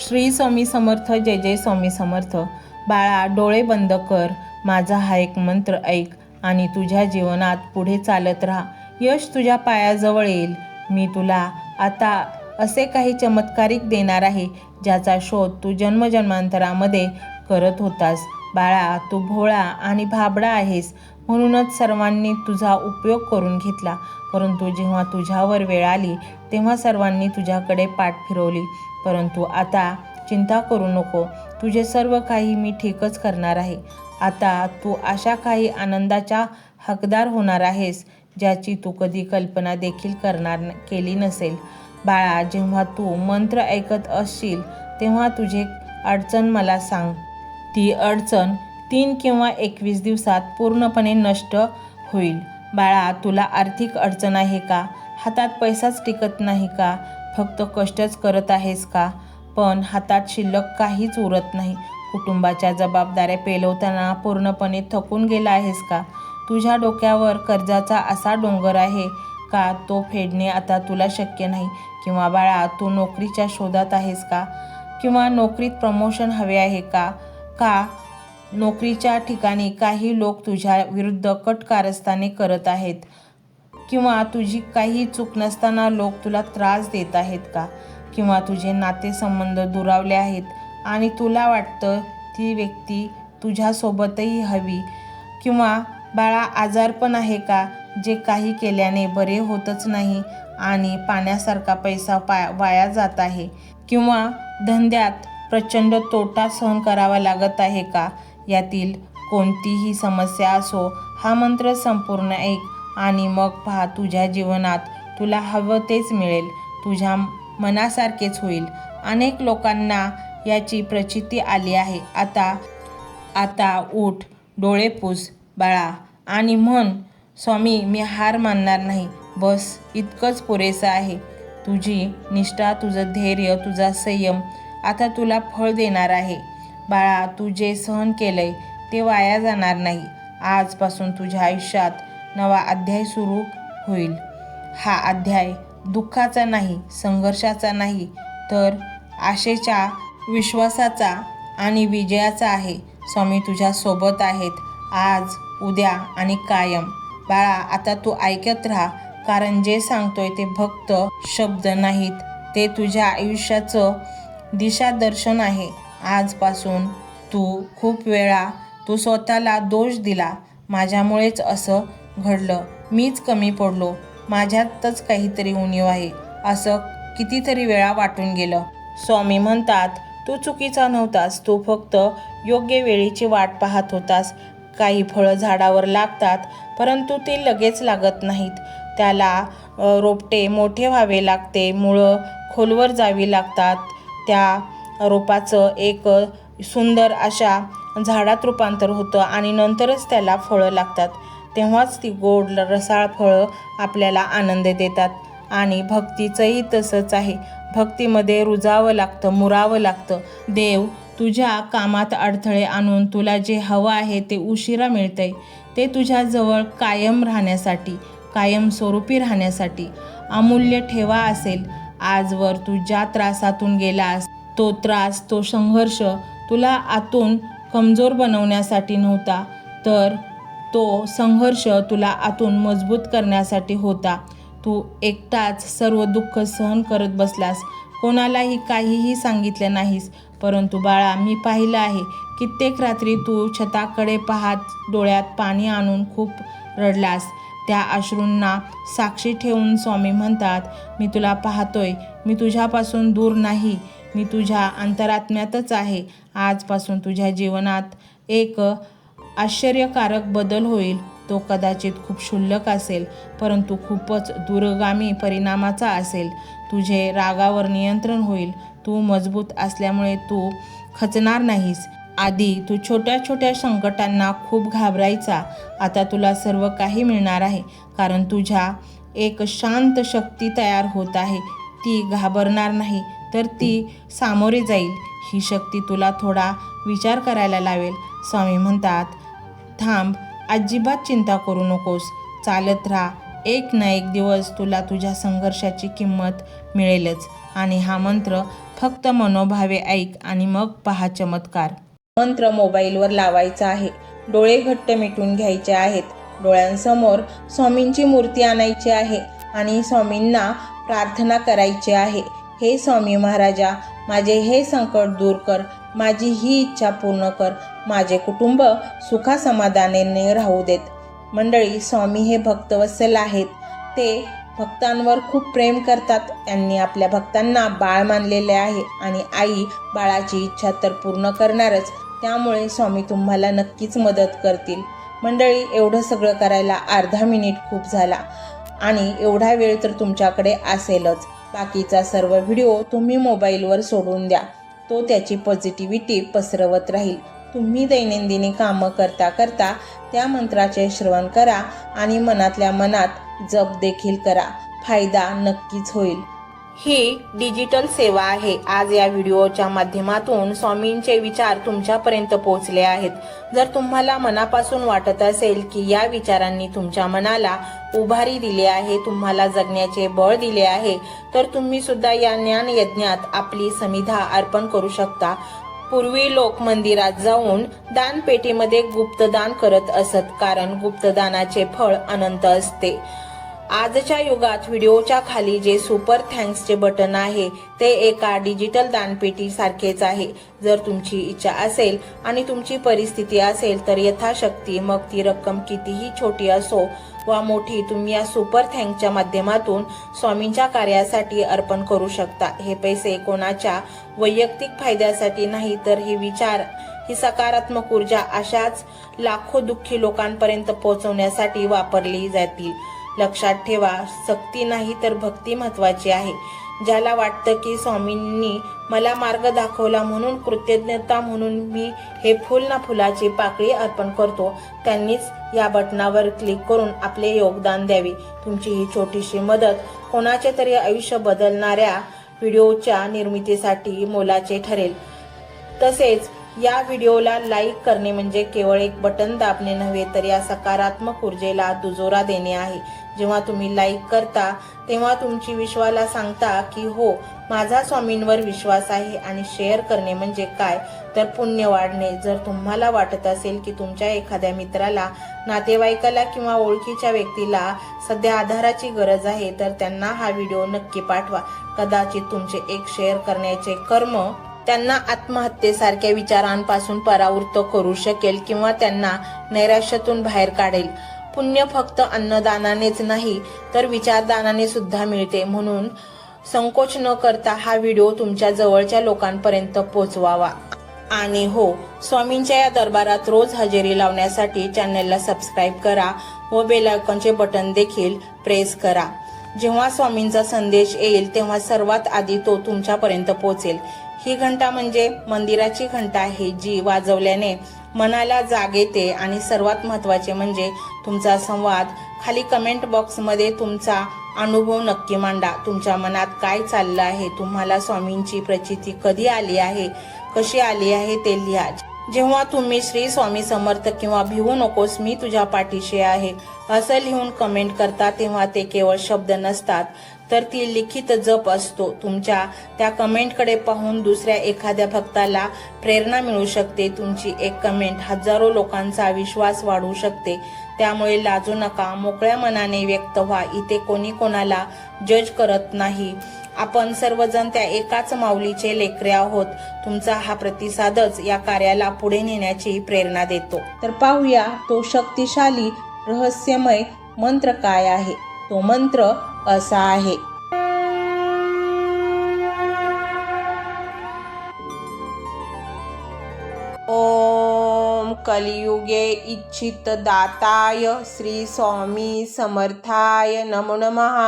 श्री स्वामी समर्थ. जय जय स्वामी समर्थ. बाळा, डोळे बंद कर. माझा हा एक मंत्र ऐक आणि तुझ्या जीवनात पुढे चालत राहा. यश तुझ्या पायाजवळ येईल. मी तुला आता असे काही चमत्कारिक देणार आहे ज्याचा शोध तू जन्मजन्मांतरामध्ये करत होतास. बाळा, तू भोळा आणि भाबडा आहेस, म्हणूनच सर्वांनी तुझा उपयोग करून घेतला. परंतु जेव्हा तुझ्यावर वेळ आली तेव्हा सर्वांनी तुझ्याकडे पाठ फिरवली. परंतु आता चिंता करू नको. तुझे सर्व काही मी ठीकच करणार आहे. आता तू अशा काही आनंदाच्या हकदार होणार आहेस ज्याची तू कधी कल्पना देखील केली नसेल. बाळा, जेव्हा तू मंत्र ऐकत असशील तेव्हा तुझी अडचण मला सांग. ती अडचण 3 किंवा 21 दिवसात पूर्णपणे नष्ट होईल. बाळा, तुला आर्थिक अडचण आहे का? हातात पैसाच टिकत नाही का? फक्त कष्टच करत आहेस का? पण हातात शिल्लक काहीच उरत नाही. कुटुंबाच्या जबाबदाऱ्या पेलवताना पूर्णपणे थकून गेला आहेस का? तुझ्या डोक्यावर कर्जाचा असा डोंगर आहे का तो फेडणे आता तुला शक्य नाही? किंवा बाळा, तू नोकरीच्या शोधात आहेस का? किंवा नोकरीत प्रमोशन हवे आहे का? नोकरीच्या ठिकाणी काही लोक तुझ्या विरुद्ध कट कारस्थाने करत आहेत? किंवा तुझी काही चूक नसताना लोक तुला त्रास देत आहेत का? किंवा तुझे नातेसंबंध दुरावले आहेत आणि तुला वाटतं ती व्यक्ती तुझ्यासोबतही हवी? किंवा बाळा, आजारपण आहे का जे काही केल्याने बरे होतच नाही आणि पाण्यासारखा पैसा वाया जात आहे? किंवा धंद्यात प्रचंड तोटा सहन करावा लागत आहे का? यातील कोणतीही समस्या असो, हा मंत्र संपूर्ण ऐक आणि मग पहा, तुझ्या जीवनात तुला हवं तेच मिळेल. तुझ्या मनासारखेच होईल. अनेक लोकांना याची प्रचिती आली आहे. आता उठ, डोळे पुस बाळा आणि म्हण, स्वामी, मी हार मानणार नाही. बस इतकंच पुरेसं आहे. तुझी निष्ठा, तुझं धैर्य, तुझा संयम आता तुला फळ देणार आहे. बाळा, तू जे सहन केलंय ते वाया जाणार नाही. आजपासून तुझ्या आयुष्यात नवा अध्याय सुरू होईल. हा अध्याय दुःखाचा नाही, संघर्षाचा नाही, तर आशेच्या, विश्वासाचा आणि विजयाचा आहे. स्वामी तुझ्या सोबत आहेत, आज, उद्या आणि कायम. बाळा, आता तू ऐकत राहा, कारण जे सांगतोय ते फक्त शब्द नाहीत, ते तुझ्या आयुष्याचं दिशादर्शन आहे. आजपासून खूप वेळा तू स्वतःला दोष दिला, माझ्यामुळेच असं घडलं, मीच कमी पडलो, माझ्यातच काहीतरी उणीव आहे, असं कितीतरी वेळा वाटून गेलं. स्वामी म्हणतात, तू चुकीचा नव्हतास, तू फक्त योग्य वेळेची वाट पाहत होतास. काही फळं झाडावर लागतात, परंतु ते लगेच लागत नाहीत. त्याला रोपटे मोठे व्हावे लागते, मुळं खोलवर जावी लागतात. त्या रोपाचं एक सुंदर अशा झाडात रूपांतर होतं आणि नंतरच त्याला फळं लागतात. तेव्हाच ती गोड रसाळ फळं आपल्याला आनंद देतात. आणि भक्तीचंही तसंच आहे. भक्तीमध्ये रुजावं लागतं, मुरावं लागतं. देव तुझ्या कामात अडथळे आणून तुला जे हवं आहे ते उशिरा मिळतंय. ते तुझ्याजवळ कायम राहण्यासाठी, कायमस्वरूपी राहण्यासाठी. अमूल्य ठेवा असेल. आजवर तू ज्या त्रासातून गेलास, तो त्रास, तो संघर्ष तुला आतून कमजोर बनवण्यासाठी नव्हता, तर तो संघर्ष तुला आतून मजबूत करण्यासाठी होता. तू एकटाच सर्व दुःख सहन करत बसलास, कोणालाही काहीही सांगितलं नाहीस. परंतु बाळा, मी पाहिलं आहे, कित्येक रात्री तू छताकडे पाहत डोळ्यात पाणी आणून खूप रडलास. त्या अश्रूंना साक्षी ठेवून स्वामी म्हणतात, मी तुला पाहतोय, मी तुझ्यापासून दूर नाही, मी तुझ्या अंतरात्म्यातच आहे. आजपासून तुझ्या जीवनात एक आश्चर्यकारक बदल होईल. तो कदाचित खूप क्षुल्लक असेल, परंतु खूपच दूरगामी परिणामाचा असेल. तुझे रागावर नियंत्रण होईल. तू मजबूत असल्यामुळे तू खचणार नाहीस. आधी तू छोट्या छोट्या संकटांना खूप घाबरायचा, आता तुला सर्व काही मिळणार आहे, कारण तुझ्या एक शांत शक्ती तयार होत आहे. ती घाबरणार नाही, तर ती सामोरे जाईल. ही शक्ती तुला थोडा विचार करायला लावेल. स्वामी म्हणतात, थांब, अजिबात चिंता करू नकोस, चालत राहा, एक ना एक दिवस तुला तुझ्या संघर्षाची किंमत मिळेलच. आणि हा मंत्र फक्त मनोभावे ऐक आणि मग पहा चमत्कार. मंत्र मोबाईलवर लावायचा आहे. डोळे घट्ट मिटून घ्यायचे आहेत. डोळ्यांसमोर स्वामींची मूर्ती आणायची आहे आणि स्वामींना प्रार्थना करायची आहे. हे स्वामी महाराजा, माझे हे संकट दूर कर, माझी ही इच्छा पूर्ण कर, माझे कुटुंब सुखासमाधानाने राहू देत. मंडळी, स्वामी हे भक्तवत्सल आहेत. ते भक्तांवर खूप प्रेम करतात. त्यांनी आपल्या भक्तांना बाळ मानलेले आहे आणि आई बाळाची इच्छा तर पूर्ण करणारच. त्यामुळे स्वामी तुम्हाला नक्कीच मदत करतील. मंडळी, एवढं सगळं करायला अर्धा मिनिट खूप झाला आणि एवढा वेळ तर तुमच्याकडे असेलच. बाकीचा सर्व व्हिडिओ तुम्ही मोबाईलवर सोडून द्या. तो त्याची पॉझिटिव्हिटी पसरवत राहील. तुम्ही दैनंदिनी कामं करता करता त्या मंत्राचे श्रवण करा आणि मनातल्या मनात जप देखील करा. फायदा नक्कीच होईल. ही डिजिटल सेवा आहे. आज या व्हिडिओच्या माध्यमातून स्वामींचे विचार तुमच्यापर्यंत पोहोचले आहेत. जर तुम्हाला मनापासून वाटत असेल की या विचारांनी तुमच्या मनाला उभारी दिली आहे, तुम्हाला जगण्याचे बळ दिले आहे, तर तुम्ही सुद्धा या ज्ञान यज्ञात आपली समिधा अर्पण करू शकता. पूर्वी लोक मंदिरात जाऊन दानपेटीमध्ये गुप्तदान करत असत, कारण गुप्तदानाचे फळ अनंत असते. आजच्या युगात व्हिडिओच्या खाली जे सुपर थँक्सचे बटन आहे ते एका डिजिटल दानपेटी सारखेच आहे. जर तुमची इच्छा असेल आणि तुमची परिस्थिती असेल तर यथाशक्ती, मग ती रक्कम कितीही छोटी असो वा मोठी, तुम्ही या सुपर थँक्सच्या माध्यमातून स्वामींच्या कार्यासाठी अर्पण करू शकता. हे पैसे कोणाच्या वैयक्तिक फायद्यासाठी नाही, तर हे विचार, ही सकारात्मक ऊर्जा अशाच लाखो दुःखी लोकांपर्यंत पोहोचवण्यासाठी वापरली जातील. लक्षात ठेवा, सक्ती नाही तर भक्ती महत्वाची आहे. ज्याला वाटतं की स्वामींनी मला मार्ग दाखवला म्हणून कृतज्ञता म्हणून मी हे फुल ना फुलाची पाकळी अर्पण करतो, त्यांनीच या बटनावर क्लिक करून आपले योगदान द्यावे. तुमची ही छोटीशी मदत कोणाचे तरी आयुष्य बदलणाऱ्या व्हिडिओच्या निर्मितीसाठी मोलाचे ठरेल. तसेच या व्हिडिओला लाईक करणे म्हणजे केवळ एक बटन दाबणे नव्हे, तर या सकारात्मक ऊर्जेला दुजोरा देणे आहे. जेव्हा तुम्ही लाईक करता तेव्हा तुमची विश्वाला सांगता की हो, माझा स्वामींवर विश्वास आहे. आणि शेअर करणे म्हणजे काय, तर पुण्य वाढणे. जर तुम्हाला वाटत असेल की तुमच्या एखाद्या मित्राला, नातेवाईकाला किंवा ओळखीच्या व्यक्तीला सध्या आधाराची गरज आहे, तर त्यांना हा व्हिडिओ नक्की पाठवा. कदाचित तुमचे एक शेअर करण्याचे कर्म त्यांना आत्महत्येसारख्या विचारांपासून परावृत्त करू शकेल किंवा त्यांना नैराश्यातून बाहेर काढेल. पुण्य फक्त अन्नदानानेच नाही तर विचारदानाने सुद्धा मिळते. म्हणून संकोच न करता हा व्हिडिओ तुमच्या जवळच्या लोकांपर्यंत पोहोचवावा. आणि हो, स्वामींच्या या दरबारात रोज हजेरी लावण्यासाठी चॅनलला सबस्क्राईब करा व बेल आयकॉनचे बटन देखील प्रेस करा. जेव्हा स्वामींचा संदेश येईल तेव्हा सर्वात आधी तो तुमच्यापर्यंत पोहोचेल. ही घंटा म्हणजे मंदिराची घंटा आहे, जी वाजवल्याने मनाला जाग येते. आणि सर्वात महत्त्वाचे म्हणजे तुमचा संवाद. खाली कमेंट बॉक्समध्ये तुमचा अनुभव नक्की मांडा. तुमच्या मनात काय चाललं आहे, तुम्हाला स्वामींची प्रचिती कधी आली आहे, कशी आली आहे ते लिहा. जेव्हा तुम्ही श्री स्वामी समर्थ किंवा भिवू नकोस मी तुझ्या पाठीशी आहे असं लिहून कमेंट करता, तेव्हा ते केवळ शब्द नसतात, तर ती लिखित जप असतो. तुमच्या त्या कमेंटकडे पाहून दुसऱ्या एखाद्या भक्ताला प्रेरणा मिळू शकते. तुमची एक कमेंट हजारो लोकांचा विश्वास वाढवू शकते. त्यामुळे लाजू नका, मोकळ्या मनाने व्यक्त व्हा. इथे कोणी कोणाला जज करत नाही. आपण सर्वजण त्या एकाच माऊलीचे लेकरे आहोत. तुमचा हा प्रतिसादच या कार्याला पुढे नेण्याची प्रेरणा देतो. तर पाहूया तो शक्तिशाली रहस्यमय मंत्र काय आहे. तो मंत्र असा आहे. ओम कलियुगे इच्छित दाताय श्री स्वामी समर्थाय नमो नमः.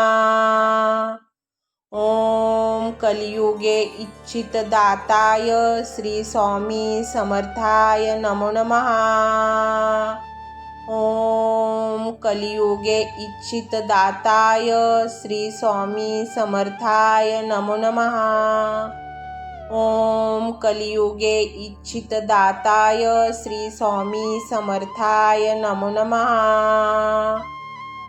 ओम कलियुगे इच्छित दाताय श्री स्वामी समर्थाय नमो नमः. ओम कलियुगे इच्छित दाताय श्री स्वामी समर्थाय नमो नमः. ओम कलियुगे इच्छित दाताय श्री स्वामी समर्थाय नमो नमः.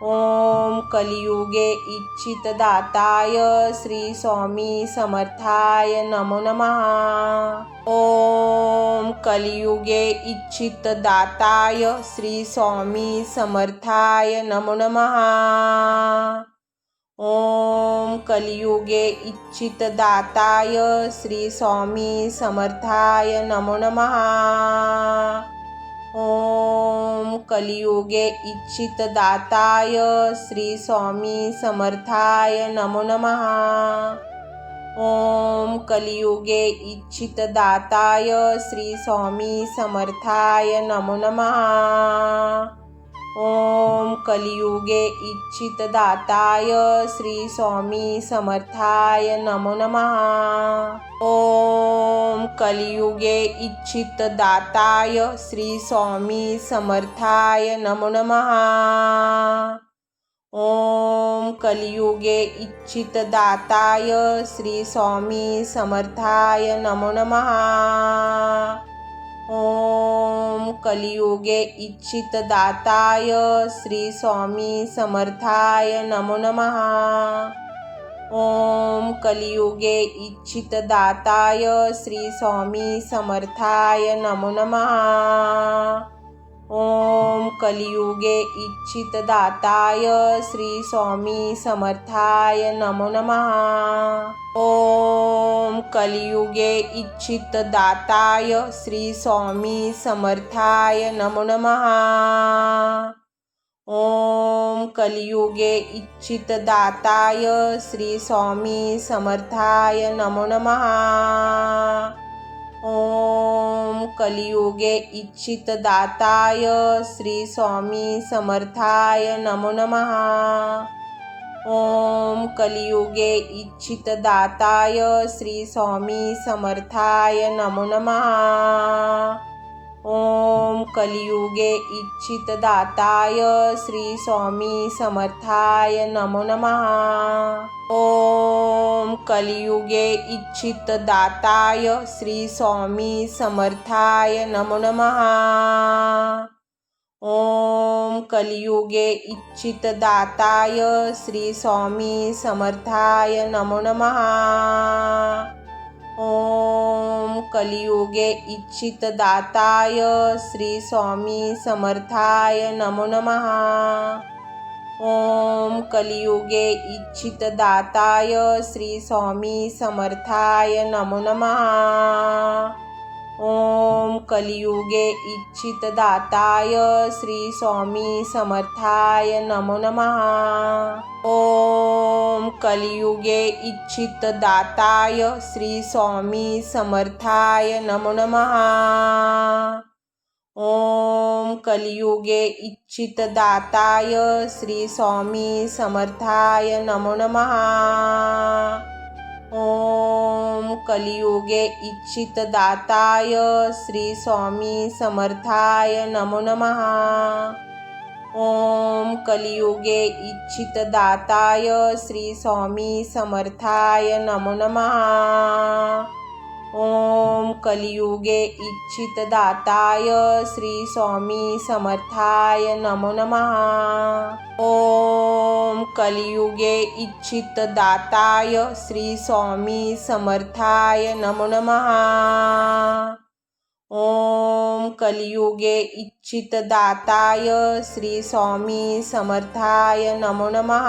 ओम कलियुगे इच्छितदाताय श्री स्वामी समर्थाय नमो नमः। ओम कलियुगे इच्छितदाताय श्री स्वामी समर्थाय नमो नमः। ओम कलियुगे इच्छितदाताय श्री स्वामी समर्थाय नमो नमः। ओम कलियुगे इच्छितदाताय श्री स्वामी समर्थाय नमो नमः। ओम कलियुगे इच्छितदाताय श्री स्वामी समर्थाय नमो नमः। ओम कलियुगे इच्छितदाताय श्री स्वामी समर्थाय नमो नमः। ओम कलियुगे इच्छितदाताय श्री स्वामी समर्थाय नमो नमः। ओम कलियुगे इच्छितदाताय श्री स्वामी समर्थाय नमो नमः। ओम कलियुगे इच्छितदाताय श्री स्वामी समर्थाय नमो नमः। ओम कलियुगे इच्छितदाताय श्री स्वामी समर्थाय नमो नमः। ओम कलियुगे इच्छितदाताय श्री स्वामी समर्थाय नमो नमः। ओम कलियुगे इच्छितदाताय श्री स्वामी समर्थाय नमो नमः। ओम कलियुगे इच्छितदाताय श्री स्वामी समर्थाय नमो नमः। ओम कलियुगे इच्छितदाताय श्री स्वामी समर्थाय नमो नमः। ओम कलियुगे इच्छितदाताय श्री स्वामी समर्थाय नमो नमः। ओम कलियुगे इच्छितदाताय श्री स्वामी समर्थाय नमो नमः। ओम कलियुगे इच्छितदाताय श्री स्वामी समर्थाय नमो नमः। ओम कलियुगे इच्छितदाताय श्री स्वामी समर्थाय नमो नमः। ओम कलियुगे इच्छितदाताय श्री स्वामी समर्थाय नमो नमः। ओम कलियुगे इच्छितदाताय श्री स्वामी समर्थाय नमो नमः। ओम कलियुगे इच्छितदाताय श्री स्वामी समर्थाय नमो नमः। ओम कलियुगे इच्छितदाताय श्री स्वामी समर्थाय नमो नमः। ओम कलियुगे इच्छितदाताय श्री स्वामी समर्थाय नमो नमः। ओम कलियुगे इच्छितदाताय श्री स्वामी समर्थाय नमो नमः। ओम कलियुगे इच्छितदाताय श्री स्वामी समर्थाय नमो नमः। ओम कलियुगे इच्छितदाताय श्री स्वामी समर्थाय नमो नमः। ओम कलियुगे इच्छितदाताय श्री स्वामी समर्थाय नमो नमः। ओम कलियुगे इच्छितदाताय श्री स्वामी समर्थाय नमो नमः।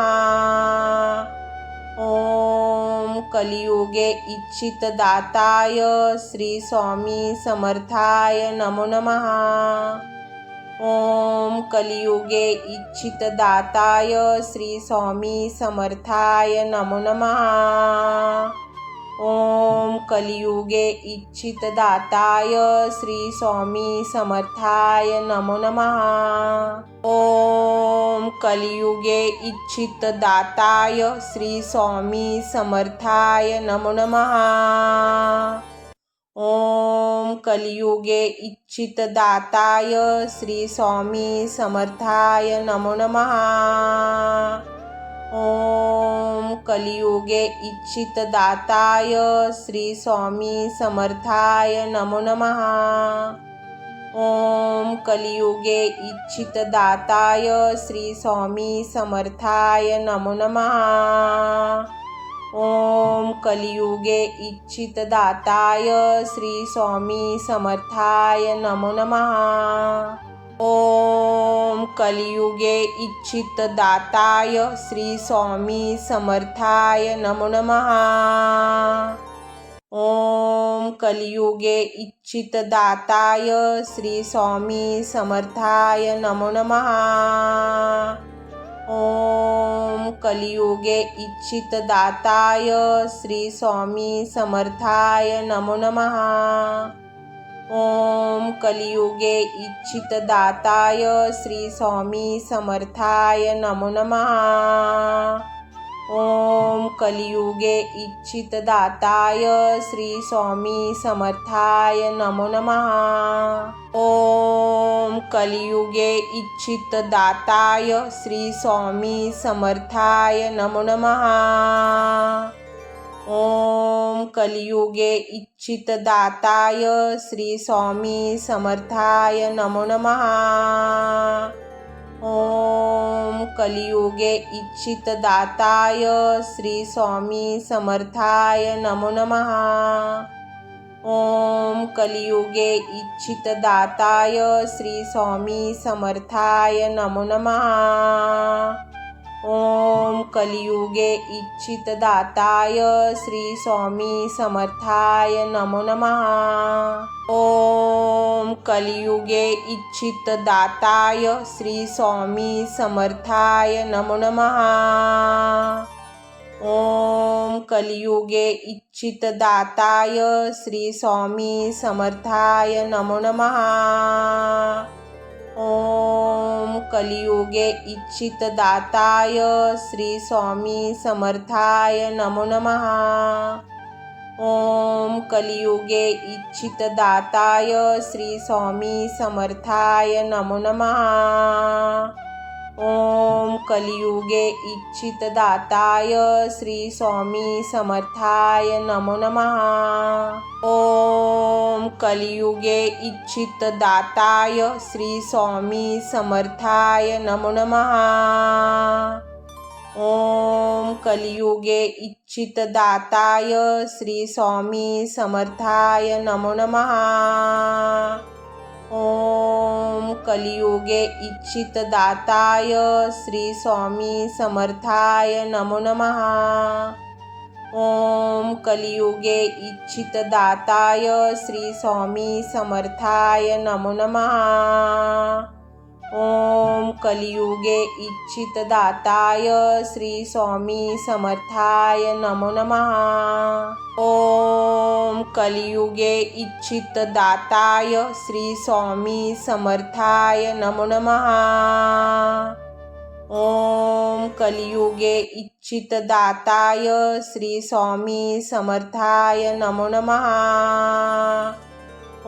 ओम कलियुगे इच्छितदाताय श्री स्वामी समर्थाय नमो नमः। ओम कलियुगे इच्छितदाताय श्री स्वामी समर्थाय नमो नमः। ओम कलियुगे इच्छितदाताय श्री स्वामी समर्थाय नमो नमः। ओम कलियुगे इच्छितदाताय श्री स्वामी समर्थाय नमो नमः। ओम कलियुगे इच्छितदाताय श्री स्वामी समर्थाय नमो नमः। ओम कलियुगे इच्छितदाताय श्री स्वामी समर्थाय नमो नमः। ओम कलियुगे इच्छितदाताय श्री स्वामी समर्थाय नमो नमः। ओम कलियुगे इच्छितदाताय श्री स्वामी समर्थाय नमो नमः। ओम कलियुगे इच्छितदाताय श्री स्वामी समर्थाय नमो नमः। ओम कलियुगे इच्छितदाताय श्री स्वामी समर्थाय नमो नमः। ओम कलियुगे इच्छितदाताय श्री स्वामी समर्थाय नमो नमः। ओम कलियुगे इच्छितदाताय श्री स्वामी समर्थाय नमो नमः। ओम कलियुगे इच्छितदाताय श्री स्वामी समर्थाय नमो नमः। ओम कलियुगे इच्छितदाताय श्री स्वामी समर्थाय नमो नमः। ओम कलियुगे इच्छितदाताय श्री स्वामी समर्थाय नमो नमः। ओम कलियुगे इच्छितदाताय श्री स्वामी समर्थाय नमो नमः। ओम कलियुगे इच्छितदाताय श्री स्वामी समर्थाय नमो नमः। ओम कलियुगे इच्छितदाताय श्री स्वामी समर्थाय नमो नमः। ओम कलियुगे इच्छितदाताय श्री स्वामी समर्थाय नमो नमः। ओम कलियुगे इच्छितदाताय श्री स्वामी समर्थाय नमो नमः। ओम कलियुगे इच्छितदाताय श्री स्वामी समर्थाय नमो नमः। ओम कलियुगे इच्छितदाताय श्री स्वामी समर्थाय नमो नमः। ओम कलियुगे इच्छितदाताय श्री स्वामी समर्थाय नमो नमः। ओम कलियुगे इच्छितदाताय श्री स्वामी समर्थाय नमो नमः। ओम कलियुगे इच्छितदाताय श्री स्वामी समर्थाय नमो नमः। ओम कलियुगे इच्छितदाताय श्री स्वामी समर्थाय नमो नमः। ओम कलियुगे इच्छितदाताय श्री स्वामी समर्थाय नमो नमः। ओम कलियुगे इच्छितदाताय श्री स्वामी समर्थाय नमो नमः। ओम कलियुगे इच्छितदाताय श्री स्वामी समर्थाय नमो नमः। ओम कलियुगे इच्छितदाताय श्री स्वामी समर्थाय नमो नमः।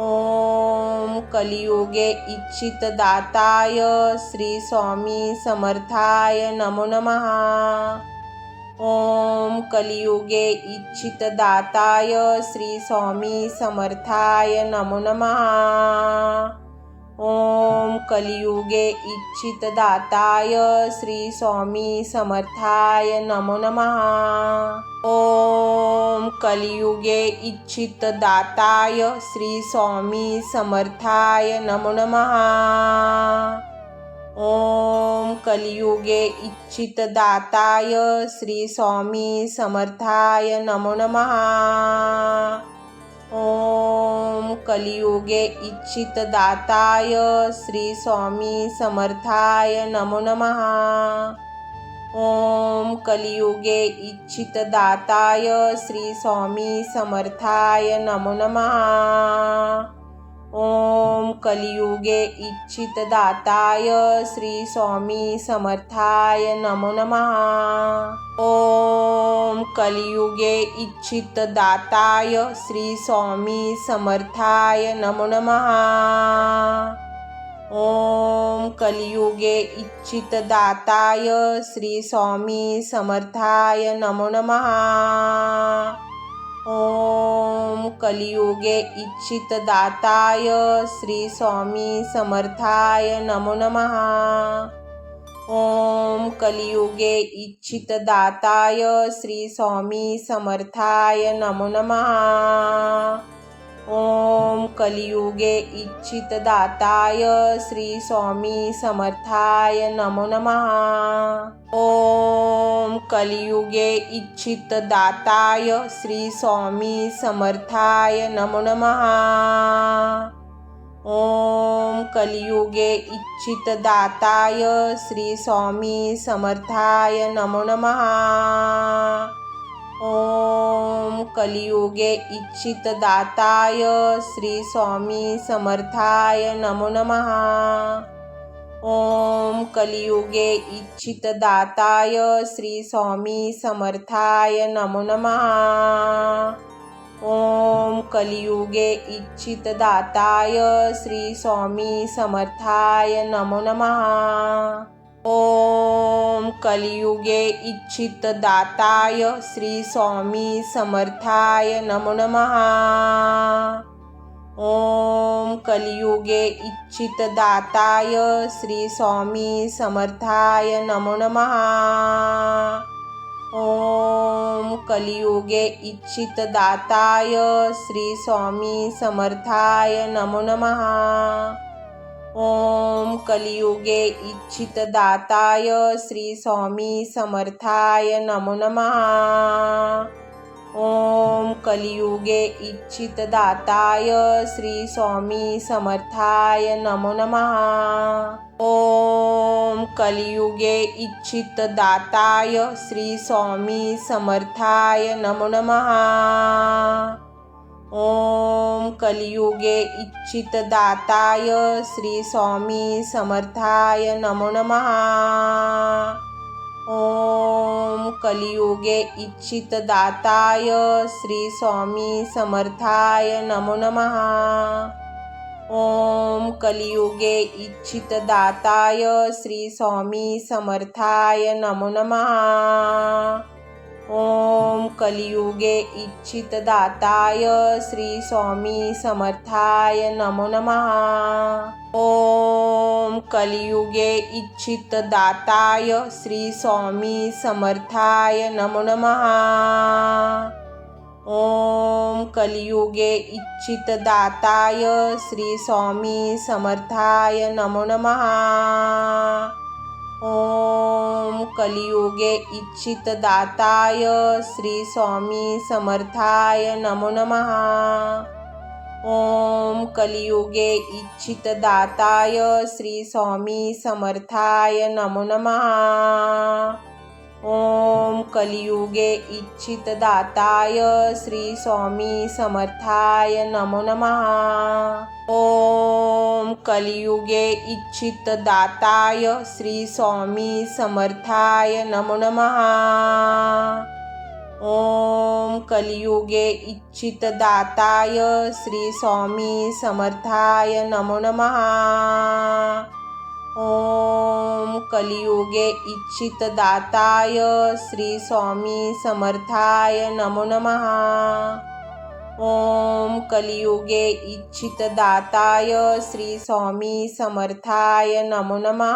ओम कलियुगे इच्छितदाताय श्री स्वामी समर्थाय नमो नमः। ओम कलियुगे इच्छितदाताय श्री स्वामी समर्थाय नमो नमः। ओम कलियुगे इच्छितदाताय श्री स्वामी समर्थाय नमो नमः। ओम कलियुगे इच्छितदाताय श्री स्वामी समर्थाय नमो नमः। ओम कलियुगे इच्छितदाताय श्री स्वामी समर्थाय नमो नमः। ओम कलियुगे इच्छितदाताय श्री स्वामी समर्थाय नमो नमः। ओम कलियुगे इच्छितदाताय श्री स्वामी समर्थाय नमो नमः। ओम कलियुगे इच्छितदाताय श्री स्वामी समर्थाय नमो नमः। ओम कलियुगे इच्छितदाताय श्री स्वामी समर्थाय नमो नमः। ओम कलियुगे इच्छितदाताय श्री स्वामी समर्थाय नमो नमः। ओम कलियुगे इच्छितदाताय श्री स्वामी समर्थाय नमो नमः। ओम कलियुगे इच्छितदाताय श्री स्वामी समर्थाय नमो नमः। ओम कलियुगे इच्छितदाताय श्री स्वामी समर्थाय नमो नमः। ओम कलियुगे इच्छितदाताय श्री स्वामी समर्थाय नमो नमः। ओम कलियुगे इच्छितदाताय श्री स्वामी समर्थाय नमो नमः। ओम कलियुगे इच्छितदाताय श्री स्वामी समर्थाय नमो नमः। ओम कलियुगे इच्छितदाताय श्री स्वामी समर्थाय नमो नमः। ओम कलियुगे इच्छितदाताय श्री स्वामी समर्थाय नमो नमः। ओम कलियुगे इच्छितदाताय श्री स्वामी समर्थाय नमो नमः। ओम कलियुगे इच्छितदाताय श्री स्वामी समर्थाय नमो नमः। ओम कलियुगे इच्छितदाताय श्री स्वामी समर्थाय नमो नमः। ओम कलियुगे इच्छितदाताय श्री स्वामी समर्थाय नमो नमः। ओम कलियुगे इच्छितदाताय श्री स्वामी समर्थाय नमो नमः। ओम कलियुगे इच्छितदाताय श्री स्वामी समर्थाय नमो नमः। ओम कलियुगे इच्छितदाताय श्री स्वामी समर्थाय नमो नमः। ओम कलियुगे इच्छितदाताय श्री स्वामी समर्थाय नमो नमः। ओम कलियुगे इच्छितदाताय श्री स्वामी समर्थाय नमो नमः। ओम कलियुगे इच्छितदाताय श्री स्वामी समर्थाय नमो नमः। ओम कलियुगे इच्छितदाताय श्री स्वामी समर्थाय नमो नमः। ओम कलियुगे इच्छितदाताय श्री स्वामी समर्थाय नमो नमः। ओम कलियुगे इच्छितदाताय श्री स्वामी समर्थाय नमो नमः। ओम कलियुगे इच्छितदाताय श्री स्वामी समर्थाय नमो नमः। ओम कलियुगे इच्छितदाताय श्री स्वामी समर्थाय नमो नमः। ओम कलियुगे इच्छितदाताय श्री स्वामी समर्थाय नमो नमः। ओम कलियुगे इच्छितदाताय श्री स्वामी समर्थाय नमो नमः। ओम कलियुगे इच्छितदाताय श्री स्वामी समर्थाय नमो नमः। ओम कलियुगे इच्छितदाताय श्री स्वामी समर्थाय नमो नमः।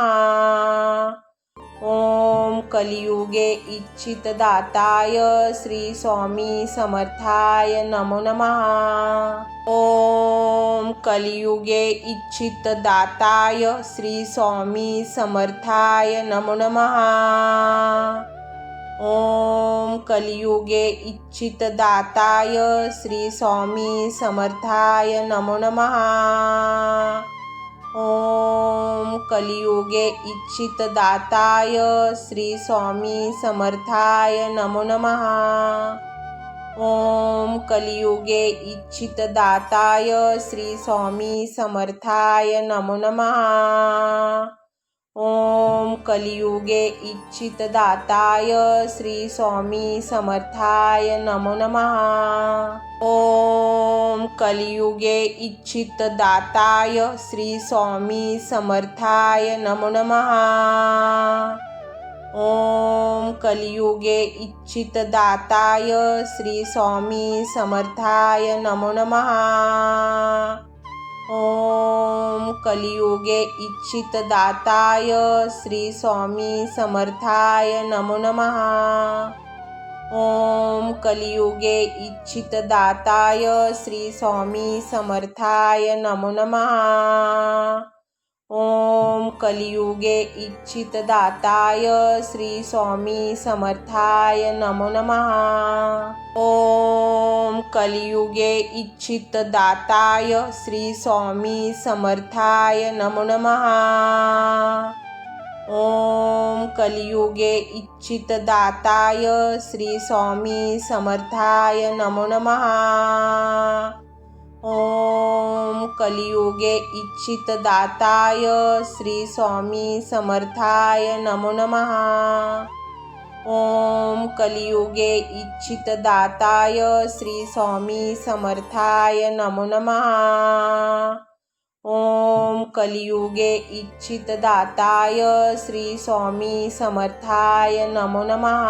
ओम कलियुगे इच्छितदाताय श्री स्वामी समर्थाय नमो नमः। ओम कलियुगे इच्छितदाताय श्री स्वामी समर्थाय नमो नमः। ओम कलियुगे इच्छितदाताय श्री स्वामी समर्थाय नमो नमः। ओम कलियुगे इच्छितदाताय श्री स्वामी समर्थाय नमो नमः। ओम कलियुगे इच्छितदाताय श्री स्वामी समर्थाय नमो नमः। ओम कलियुगे इच्छितदाताय श्री स्वामी समर्थाय नमो नमः। ओम कलियुगे इच्छितदाताय श्री स्वामी समर्थाय नमो नमः। ओम कलियुगे इच्छितदाताय श्री स्वामी समर्थाय नमो नमः। ओम कलियुगे इच्छितदाताय श्री स्वामी समर्थाय नमो नमः। ओम कलियुगे इच्छितदाताय श्री स्वामी समर्थाय नमो नमः। ओम कलियुगे इच्छितदाताय श्री स्वामी समर्थाय नमो नमः। ओम कलियुगे इच्छितदाताय श्री स्वामी समर्थाय नमो नमः। ओम कलियुगे इच्छितदाताय श्री स्वामी समर्थाय नमो नमः। ओम कलियुगे इच्छितदाताय श्री स्वामी समर्थाय नमो नमः। ओम कलियुगे इच्छितदाताय श्री स्वामी समर्थाय नमो नमः। ओम कलियुगे इच्छितदाताय श्री स्वामी समर्थाय नमो नमः।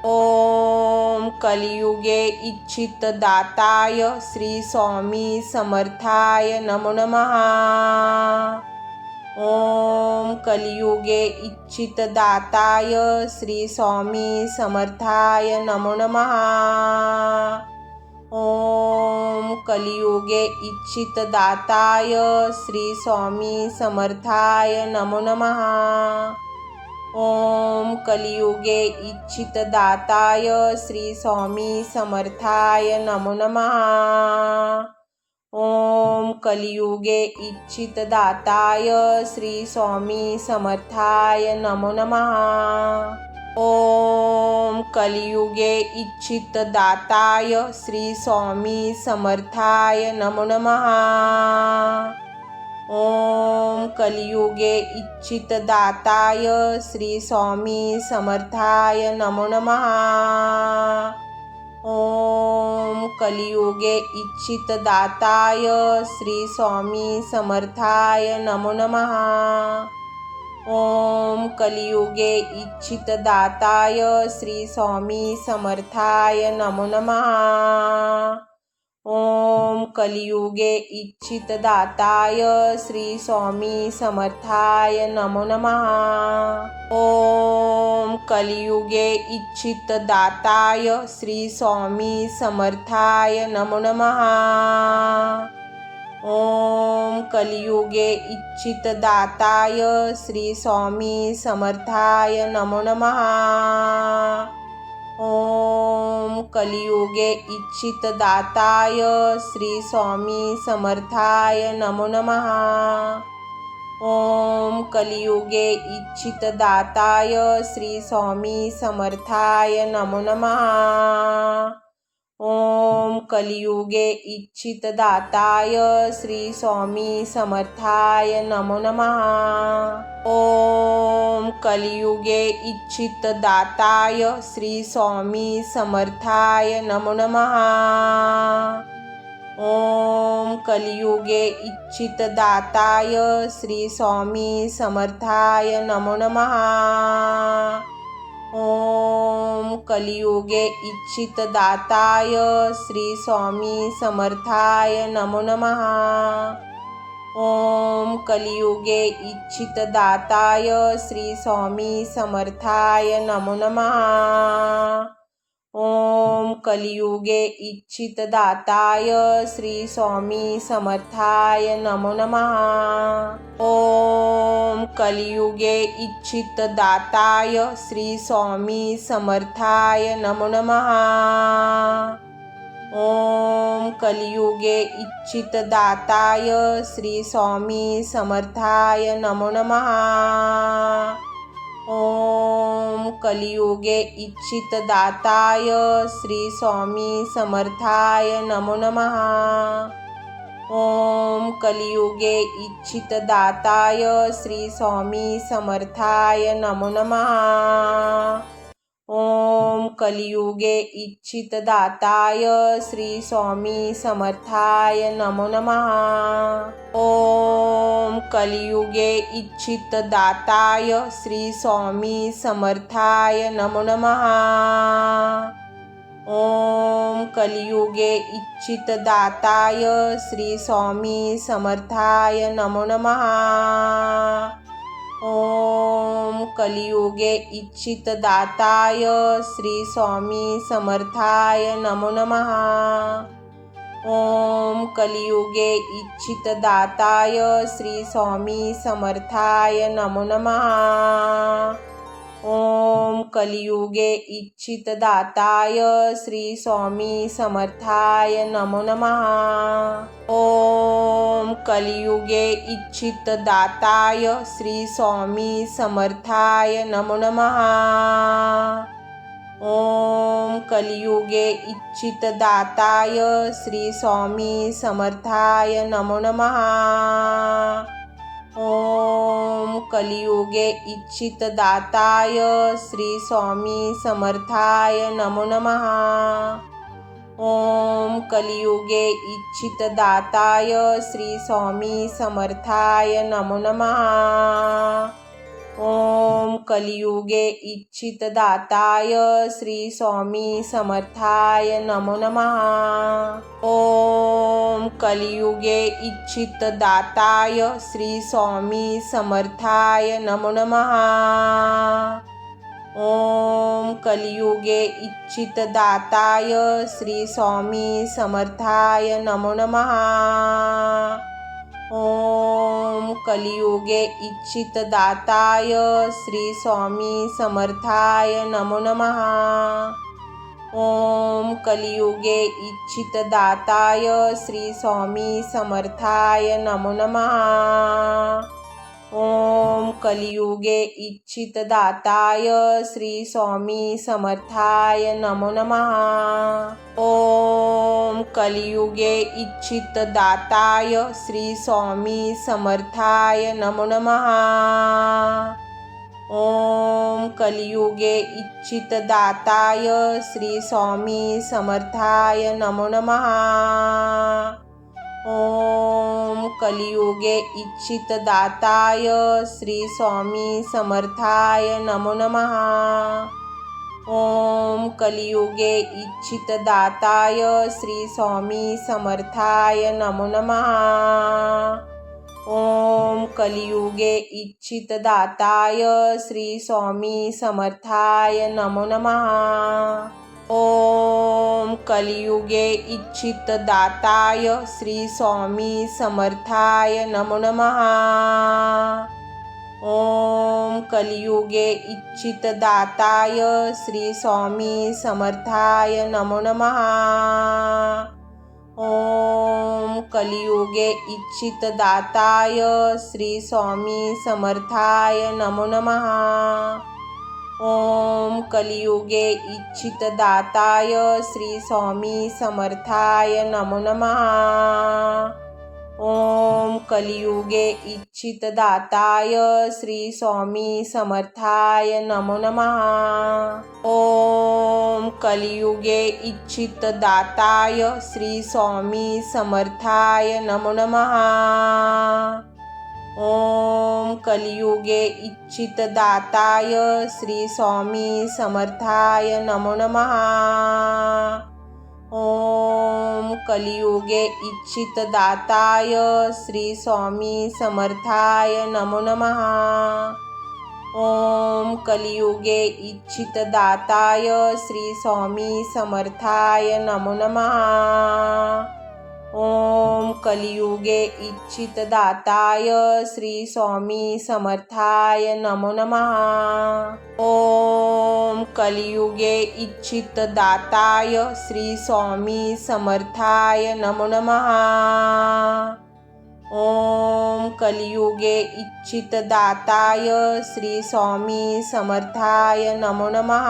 ओम कलियुगे इच्छितदाताय श्री स्वामी समर्थाय नमो नमः। ओम कलियुगे इच्छितदाताय श्री स्वामी समर्थाय नमो नमः। ओम कलियुगे इच्छितदाताय श्री स्वामी समर्थाय नमो नमः। ओम कलियुगे इच्छितदाताय श्री स्वामी समर्थाय नमो नमः। ओम कलियुगे इच्छितदाताय श्री स्वामी समर्थाय नमो नमः। ओम कलियुगे इच्छितदाताय श्री स्वामी समर्थाय नमो नमः। ओम कलियुगे इच्छितदाताय श्री स्वामी समर्थाय नमो नमः। ओम कलियुगे इच्छितदाताय श्री स्वामी समर्थाय नमो नमः। ओम कलियुगे इच्छितदाताय श्री स्वामी समर्थाय नमो नमः। ओम कलियुगे इच्छितदाताय श्री स्वामी समर्थाय नमो नमः। ओम कलियुगे इच्छितदाताय श्री स्वामी समर्थाय नमो नमः। ओम कलियुगे इच्छितदाताय श्री स्वामी समर्थाय नमो नमः। ओम कलियुगे इच्छितदाताय श्री स्वामी समर्थाय नमो नमः। ओम कलियुगे इच्छितदाताय श्री स्वामी समर्थाय नमो नमः। ओम कलियुगे इच्छितदाताय श्री स्वामी समर्थाय नमो नमः। ओम कलियुगे इच्छितदाताय श्री स्वामी समर्थाय नमो नमः। ओम कलियुगे इच्छितदाताय श्री स्वामी समर्थाय नमो नमः। ओम कलियुगे इच्छितदाताय श्री स्वामी समर्थाय नमो नमः। ओम कलियुगे इच्छितदाताय श्री स्वामी समर्थाय नमो नमः। ओम कलियुगे इच्छितदाताय श्री स्वामी समर्थाय नमो नमः। ओम कलियुगे इच्छितदाताय श्री स्वामी समर्थाय नमो नमः। ओम कलियुगे इच्छितदाताय श्री स्वामी समर्थाय नमो नमः। ओम कलियुगे इच्छितदाताय श्री स्वामी समर्थाय नमो नमः। ओम कलियुगे इच्छितदाताय श्री स्वामी समर्थाय नमो नमः। ओम कलियुगे इच्छितदाताय श्री स्वामी समर्थाय नमो नमः। ओम कलियुगे इच्छितदाताय श्री स्वामी समर्थाय नमो नमः। ओम कलियुगे इच्छितदाताय श्री स्वामी समर्थाय नमो नमः। ओम कलियुगे इच्छितदाताय श्री स्वामी समर्थाय नमो नमः। ओम कलियुगे इच्छितदाताय श्री स्वामी समर्थाय नमो नमः। ओम कलियुगे इच्छितदाताय श्री स्वामी समर्थाय नमो नमः। ओम कलियुगे इच्छितदाताय श्री स्वामी समर्थाय नमो नमः। ओम कलियुगे इच्छितदाताय श्री स्वामी समर्थाय नमो नमः। ओम कलियुगे इच्छितदाताय श्री स्वामी समर्थाय नमो नमः। ओम कलियुगे इच्छितदाताय श्री स्वामी समर्थाय नमो नमः। ओम कलियुगे इच्छितदाताय श्री स्वामी समर्थाय नमो नमः। ओम कलियुगे इच्छितदाताय श्री स्वामी समर्थाय नमो नमः। ओम कलियुगे इच्छितदाताय श्री स्वामी समर्थाय नमो नमः। ओम कलियुगे इच्छितदाताय श्री स्वामी समर्थाय नमो नमः। ओम कलियुगे इच्छितदाताय श्री स्वामी समर्थाय नमो नमः। ओम कलियुगे इच्छितदाताय श्री स्वामी समर्थाय नमो नमः। ओम कलियुगे इच्छितदाताय श्री स्वामी समर्थाय नमो नमः। ओम कलियुगे इच्छितदाताय श्री स्वामी समर्थाय नमो नमः। ओम कलियुगे इच्छितदाताय श्री स्वामी समर्थाय नमो नमः। ओम कलियुगे इच्छितदाताय श्री स्वामी समर्थाय नमो नमः। ओम कलियुगे इच्छितदाताय श्री स्वामी समर्थाय नमो नमः। ओम कलियुगे इच्छितदाताय श्री स्वामी समर्थाय नमो नमः। ओम कलियुगे इच्छितदाताय श्री स्वामी समर्थाय नमो नमः। ओम कलियुगे इच्छितदाताय श्री स्वामी समर्थाय नमो नमः। ओम कलियुगे इच्छितदाताय श्री स्वामी समर्थाय नमो नमः। ओम कलियुगे इच्छितदाताय श्री स्वामी समर्थाय नमो नमः। ओम कलियुगे इच्छितदाताय श्री स्वामी समर्थाय नमो नमः। ओम कलियुगे इच्छितदाताय श्री स्वामी समर्थाय नमो नमः। ओम कलियुगे इच्छितदाताय श्री स्वामी समर्थाय नमो नमः। ओम कलियुगे इच्छितदाताय श्री स्वामी समर्थाय नमो नमः। ओम कलियुगे इच्छितदाताय श्री स्वामी समर्थाय नमो नमः। ओम कलियुगे इच्छितदाताय श्री स्वामी समर्थाय नमो नमः। ओम कलियुगे इच्छितदाताय श्री स्वामी समर्थाय नमो नमः।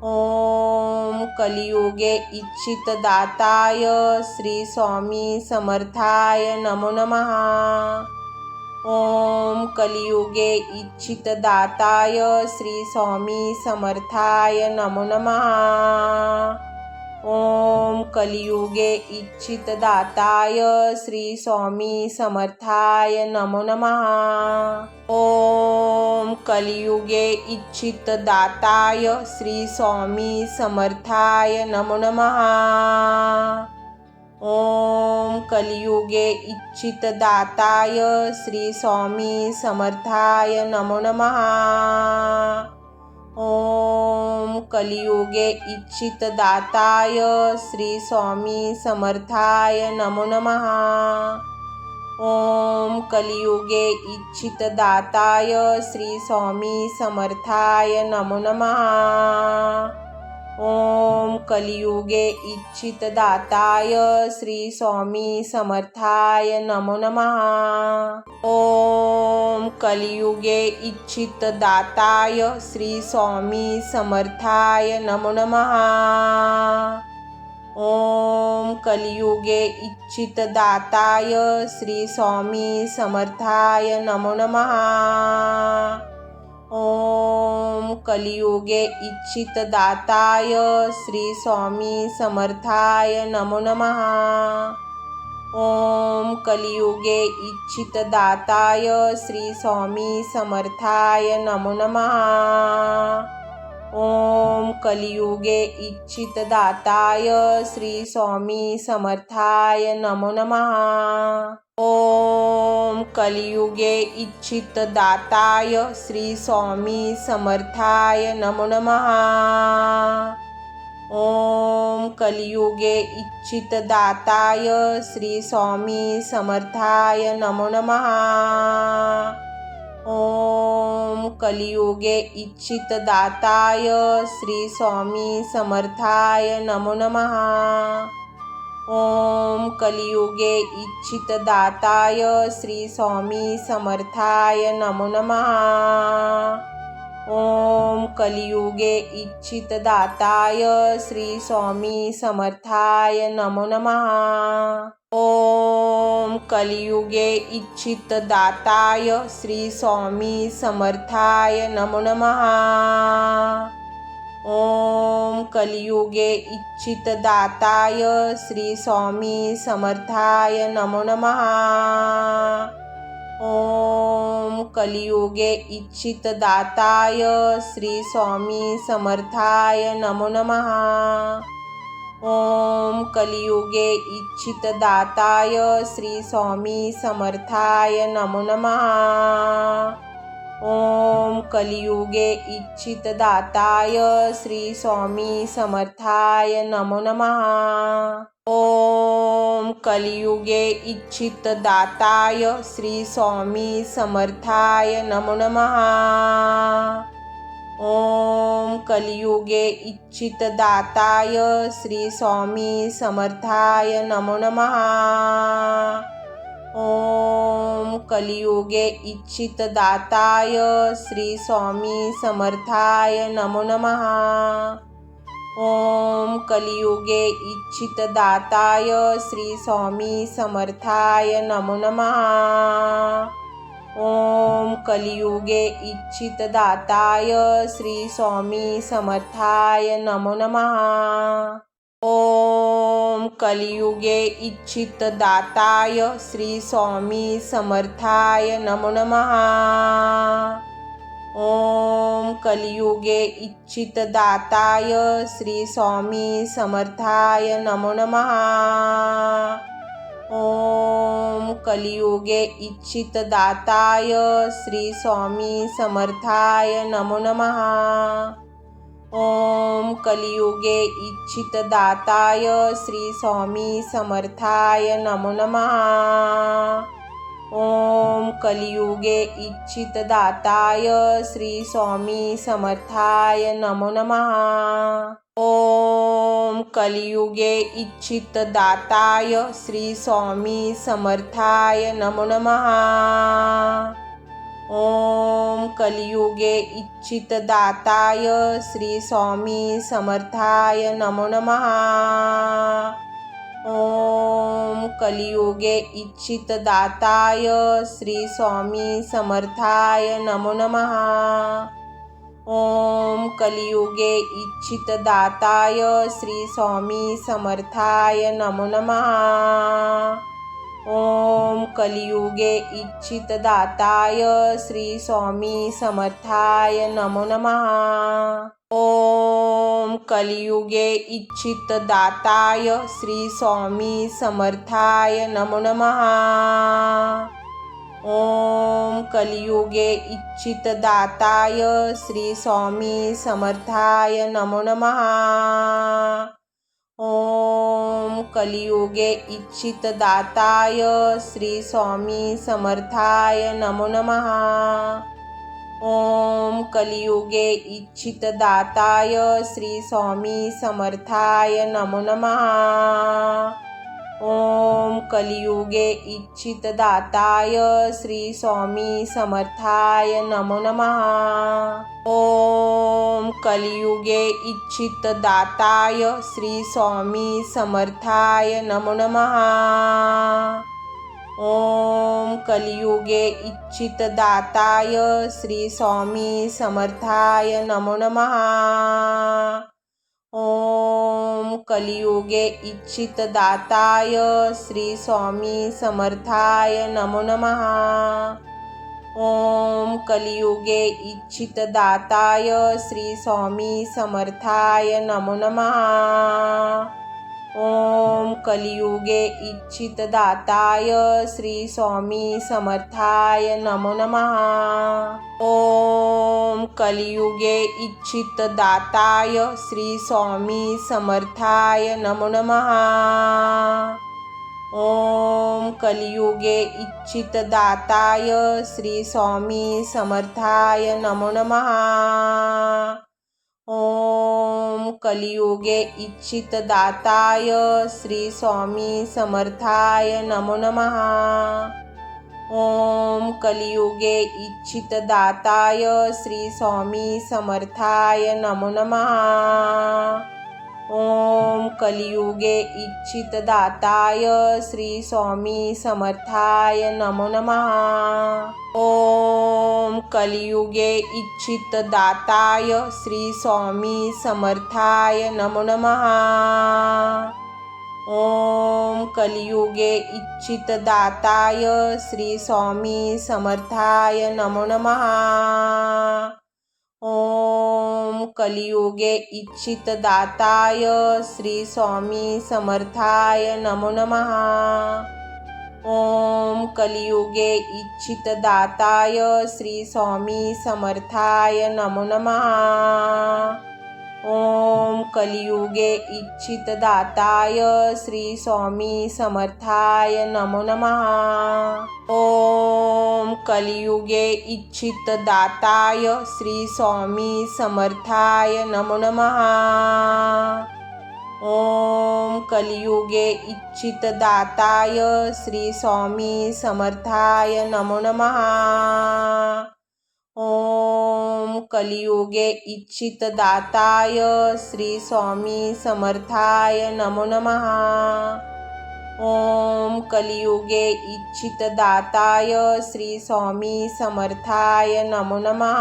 ओम कलियुगे इच्छितदाताय श्री स्वामी समर्थाय नमो नमः। ओम कलियुगे इच्छितदाताय श्री स्वामी समर्थाय नमो नमः। ओम कलियुगे इच्छितदाताय श्री स्वामी समर्थाय नमो नमः। ओम कलियुगे इच्छितदाताय श्री स्वामी समर्थाय नमो नमः। ओम कलियुगे इच्छितदाताय श्री स्वामी समर्थाय नमो नमः। ओम कलियुगे इच्छितदाताय श्री स्वामी समर्थाय नमो नमः। ओम कलियुगे इच्छितदाताय श्री स्वामी समर्थाय नमो नमः। ओम कलियुगे इच्छितदाताय श्री स्वामी समर्थाय नमो नमः। ओम कलियुगे इच्छितदाताय श्री स्वामी समर्थाय नमो नमः। ओम कलियुगे इच्छितदाताय श्री स्वामी समर्थाय नमो नमः। ओम कलियुगे इच्छितदाताय श्री स्वामी समर्थाय नमो नमः। ओम कलियुगे इच्छितदाताय श्री स्वामी समर्थाय नमो नमः। ओम कलियुगे इच्छितदाताय श्री स्वामी समर्थाय नमो नमः। ओम कलियुगे इच्छितदाताय श्री स्वामी समर्थाय नमो नमः। ओम कलियुगे इच्छितदाताय श्री स्वामी समर्थाय नमो नमः। ओम कलियुगे इच्छितदाताय श्री स्वामी समर्थाय नमो नमः। ओम कलियुगे इच्छितदाताय श्री स्वामी समर्थाय नमो नमः। ओम कलियुगे इच्छितदाताय श्री स्वामी समर्थाय नमो नमः। ओम कलियुगे इच्छितदाताय श्री स्वामी समर्थाय नमो नमः। ओम कलियुगे इच्छितदाताय श्री स्वामी समर्थाय नमो नमः। ओम कलियुगे इच्छितदाताय श्री स्वामी समर्थाय नमो नमः। ओम कलियुगे इच्छितदाताय श्री स्वामी समर्थाय नमो नमः। ओम कलियुगे इच्छितदाताय श्री स्वामी समर्थाय नमो नमः। ओम कलियुगे इच्छितदाताय श्री स्वामी समर्थाय नमो नमः। ओम कलियुगे इच्छितदाताय श्री स्वामी समर्थाय नमो नमः। ओम कलियुगे इच्छितदाताय श्री स्वामी समर्थाय नमो नमः। ओम कलियुगे इच्छितदाताय श्री स्वामी समर्थाय नमो नमः। ओम कलियुगे इच्छितदाताय श्री स्वामी समर्थाय नमो नमः। ओम कलियुगे इच्छितदाताय श्री स्वामी समर्थाय नमो नमः। ओम कलियुगे इच्छितदाताय श्री स्वामी समर्थाय नमो नमः। ओम कलियुगे इच्छितदाताय श्री स्वामी समर्थाय नमो नमः। ओम कलियुगे इच्छितदाताय श्री स्वामी समर्थाय नमो नमः। ओम कलियुगे इच्छितदाताय श्री स्वामी समर्थाय नमो नमः। ओम कलियुगे इच्छितदाताय श्री स्वामी समर्थाय नमो नमः। ओम कलियुगे इच्छितदाताय श्री स्वामी समर्थाय नमो नमः। ओम कलियुगे इच्छितदाताय श्री स्वामी समर्थाय नमो नमः। ओम कलियुगे इच्छितदाताय श्री स्वामी समर्थाय नमो नमः। ओम कलियुगे इच्छितदाताय श्री स्वामी समर्थाय नमो नमः। ओम कलियुगे इच्छितदाताय श्री स्वामी समर्थाय नमो नमः। ओम कलियुगे इच्छितदाताय श्री स्वामी समर्थाय नमो नमः। ओम कलियुगे इच्छितदाताय श्री स्वामी समर्थाय नमो नमः। ओम कलियुगे इच्छितदाताय श्री स्वामी समर्थाय नमो नमः। ओम कलियुगे इच्छितदाताय श्री स्वामी समर्थाय नमो नमः। ओम कलियुगे इच्छितदाताय श्री स्वामी समर्थाय नमो नमः। ओम कलियुगे इच्छितदाताय श्री स्वामी समर्थाय नमो नमः। ओम कलियुगे इच्छितदाताय श्री स्वामी समर्थाय नमो नमः। ओम कलियुगे इच्छितदाताय श्री स्वामी समर्थाय नमो नमः। ओम कलियुगे इच्छितदाताय श्री स्वामी समर्थाय नमो नमः। ओम कलियुगे इच्छितदाताय श्री स्वामी समर्थाय नमो नमः। ओम कलियुगे इच्छितदाताय श्री स्वामी समर्थाय नमो नमः। ओम कलियुगे इच्छितदाताय श्री स्वामी समर्थाय नमो नमः। ओम कलियुगे इच्छितदाताय श्री स्वामी समर्थाय नमो नमः। ओम कलियुगे इच्छितदाताय श्री स्वामी समर्थाय नमो नमः। ओम कलियुगे इच्छितदाताय श्री स्वामी समर्थाय नमो नमः। ओम कलियुगे इच्छितदाताय श्री स्वामी समर्थाय नमो नमः। ओम कलियुगे इच्छितदाताय श्री स्वामी समर्थाय नमो नमः। ओम कलियुगे इच्छितदाताय श्री स्वामी समर्थाय नमो नमः। ओम कलियुगे इच्छितदाताय श्री स्वामी समर्थाय नमो नमः। ओम कलियुगे इच्छितदाताय श्री स्वामी समर्थाय नमो नमः। ओम कलियुगे इच्छितदाताय श्री स्वामी समर्थाय नमो नमः। ओम कलियुगे इच्छितदाताय श्री स्वामी समर्थाय नमो नमः। ओम कलियुगे इच्छितदाताय श्री स्वामी समर्थाय नमो नमः।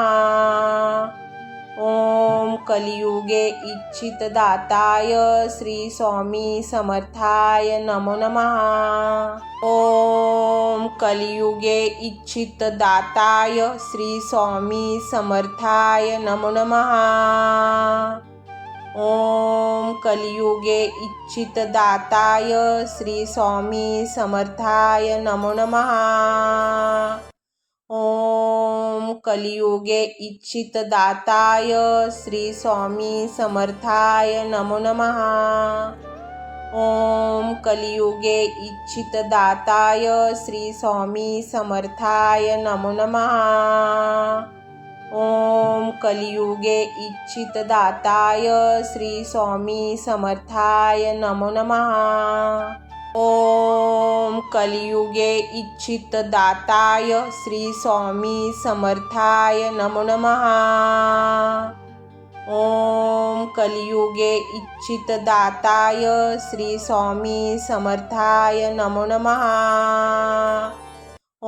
ओम कलियुगे इच्छितदाताय श्री स्वामी समर्थाय नमो नमः। ओम कलियुगे इच्छितदाताय श्री स्वामी समर्थाय नमो नमः। ओम कलियुगे इच्छितदाताय श्री स्वामी समर्थाय नमो नमः। ओम कलियुगे इच्छितदाताय श्री स्वामी समर्थाय नमो नमः। ओम कलियुगे इच्छितदाताय श्री स्वामी समर्थाय नमो नमः। ओम कलियुगे इच्छितदाताय श्री स्वामी समर्थाय नमो नमः। ओम कलियुगे इच्छितदाताय श्री स्वामी समर्थाय नमो नमः। ओम कलियुगे इच्छितदाताय श्री स्वामी समर्थाय नमो नमः।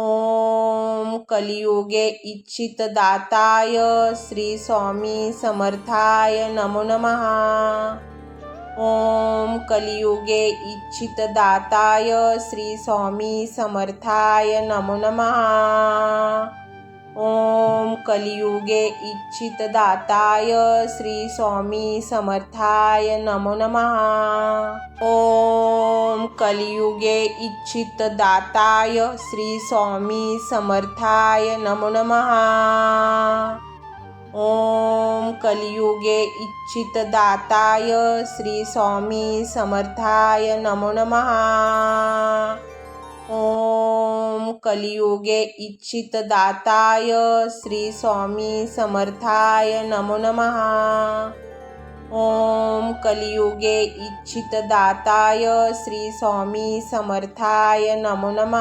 ओम कलियुगे इच्छितदाताय श्री स्वामी समर्थाय नमो नमः। ओम कलियुगे इच्छितदाताय श्री स्वामी समर्थाय नमो नमः। ओम कलियुगे इच्छितदाताय श्री स्वामी समर्थाय नमो नमः। ओम कलियुगे इच्छितदाताय श्री स्वामी समर्थाय नमो नमः। ओम कलियुगे इच्छितदाताय श्री स्वामी समर्थाय नमो नमः। ओम कलियुगे इच्छितदाताय श्री स्वामी समर्थाय नमो नमः। ओम कलियुगे इच्छितदाताय श्री स्वामी समर्थाय नमो नमः।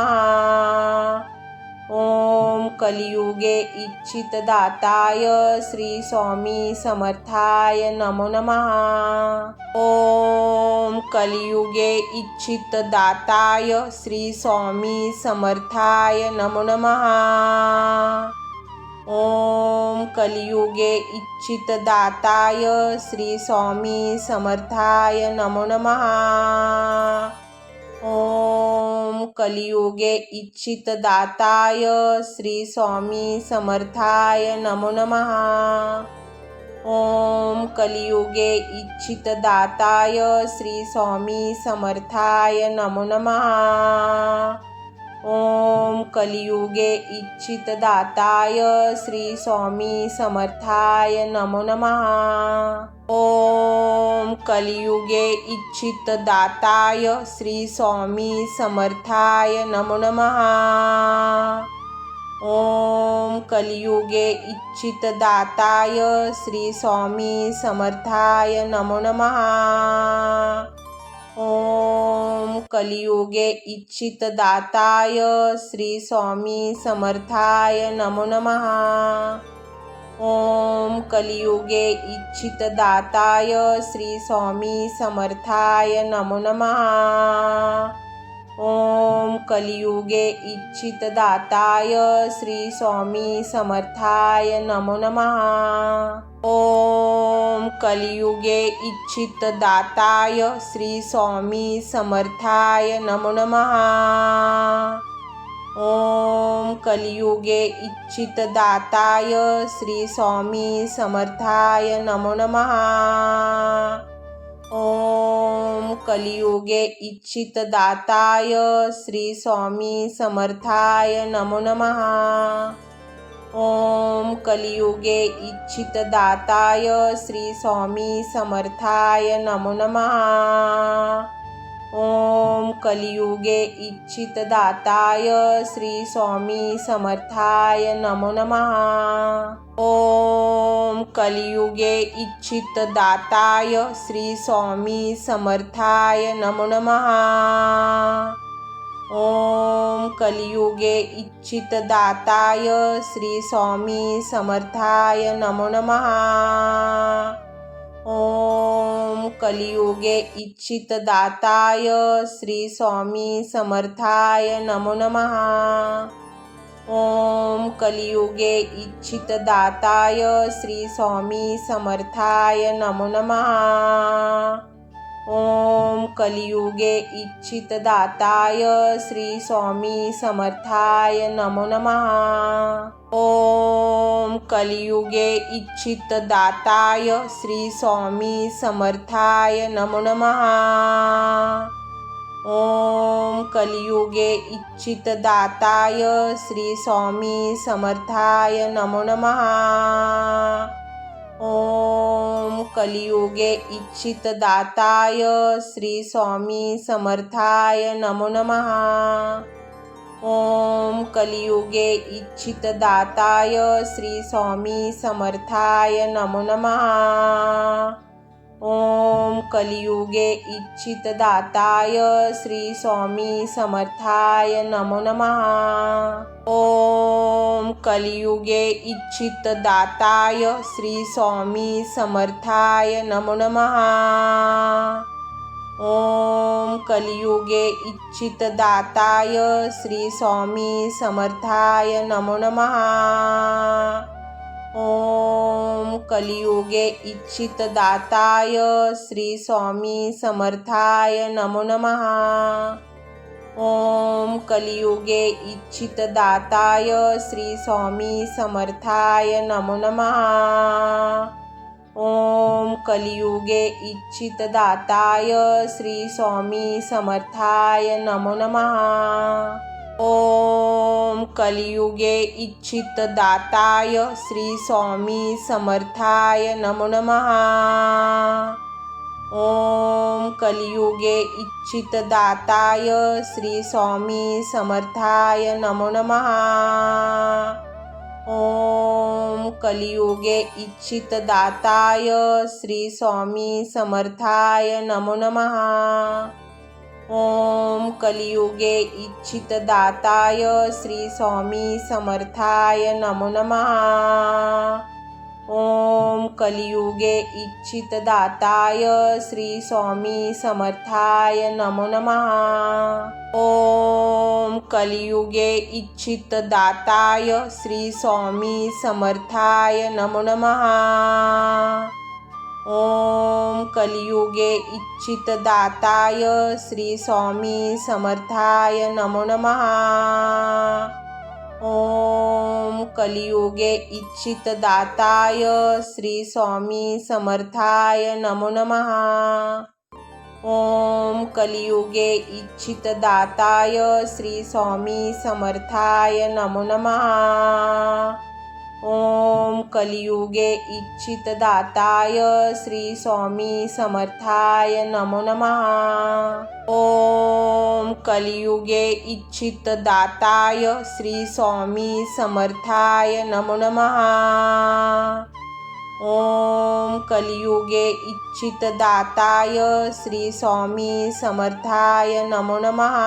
ओम कलियुगे इच्छितदाताय श्री स्वामी समर्थाय नमो नमः। ओम कलियुगे इच्छितदाताय श्री स्वामी समर्थाय नमो नमः। ओम कलियुगे इच्छितदाताय श्री स्वामी समर्थाय नमो नमः। ओम कलियुगे इच्छितदाताय श्री स्वामी समर्थाय नमो नमः। ओम कलियुगे इच्छितदाताय श्री स्वामी समर्थाय नमो नमः। ओम कलियुगे इच्छितदाताय श्री स्वामी समर्थाय नमो नमः। ओम कलियुगे इच्छितदाताय श्री स्वामी समर्थाय नमो नमः। ओम कलियुगे इच्छितदाताय श्री स्वामी समर्थाय नमो नमः। ओम कलियुगे इच्छितदाताय श्री स्वामी समर्थाय नमो नमः। ओम कलियुगे इच्छितदाताय श्री स्वामी समर्थाय नमो नमः। ओम कलियुगे इच्छितदाताय श्री स्वामी समर्थाय नमो नमः। ओम कलियुगे इच्छितदाताय श्री स्वामी समर्थाय नमो नमः। ओम कलियुगे इच्छितदाताय श्री स्वामी समर्थाय नमो नमः। ओम कलियुगे इच्छितदाताय श्री स्वामी समर्थाय नमो नमः। ओम कलियुगे इच्छितदाताय श्री स्वामी समर्थाय नमो नमः। ओम कलियुगे इच्छितदाताय श्री स्वामी समर्थाय नमो नमः। ओम कलियुगे इच्छितदाताय श्री स्वामी समर्थाय नमो नमः। ओम कलियुगे इच्छितदाताय श्री स्वामी समर्थाय नमो नमः। ओम कलियुगे इच्छितदाताय श्री स्वामी समर्थाय नमो नमः। ओम कलियुगे इच्छितदाताय श्री स्वामी समर्थाय नमो नमः। ओम कलियुगे इच्छितदाताय श्री स्वामी समर्थाय नमो नमः। ओम कलियुगे इच्छितदाताय श्री स्वामी समर्थाय नमो नमः। ओम कलियुगे इच्छितदाताय श्री स्वामी समर्थाय नमो नमः। ओम कलियुगे इच्छितदाताय श्री स्वामी समर्थाय नमो नमः। ओम कलियुगे इच्छितदाताय श्री स्वामी समर्थाय नमो नमः। ओम कलियुगे इच्छितदाताय श्री स्वामी समर्थाय नमो नमः। ओम कलियुगे इच्छितदाताय श्री स्वामी समर्थाय नमो नमः। ओम कलियुगे इच्छितदाताय श्री स्वामी समर्थाय नमो नमः। ओम कलियुगे इच्छितदाताय श्री स्वामी समर्थाय नमो नमः। ओम कलियुगे इच्छितदाताय श्री स्वामी समर्थाय नमो नमः। ओम कलियुगे इच्छितदाताय श्री स्वामी समर्थाय नमो नमः। ओम कलियुगे इच्छितदाताय श्री स्वामी समर्थाय नमो नमः। ओम कलियुगे इच्छितदाताय श्री स्वामी समर्थाय नमो नमः। ओम कलियुगे इच्छितदाताय श्री स्वामी समर्थाय नमो नमः। ओम कलियुगे इच्छितदाताय श्री स्वामी समर्थाय नमो नमः। ओम कलियुगे इच्छितदाताय श्री स्वामी समर्थाय नमो नमः। ओम कलियुगे इच्छितदाताय श्री स्वामी समर्थाय नमो नमः। ओम कलियुगे इच्छितदाताय श्री स्वामी समर्थाय नमो नमः। ओम कलियुगे इच्छितदाताय श्री स्वामी समर्थाय नमो नमः। ओम कलियुगे इच्छितदाताय श्री स्वामी समर्थाय नमो नमः। ओम कलियुगे इच्छितदाताय श्री स्वामी समर्थाय नमो नमः। ओम कलियुगे इच्छितदाताय श्री स्वामी समर्थाय नमो नमः। ओम कलियुगे इच्छितदाताय श्री स्वामी समर्थाय नमो नमः।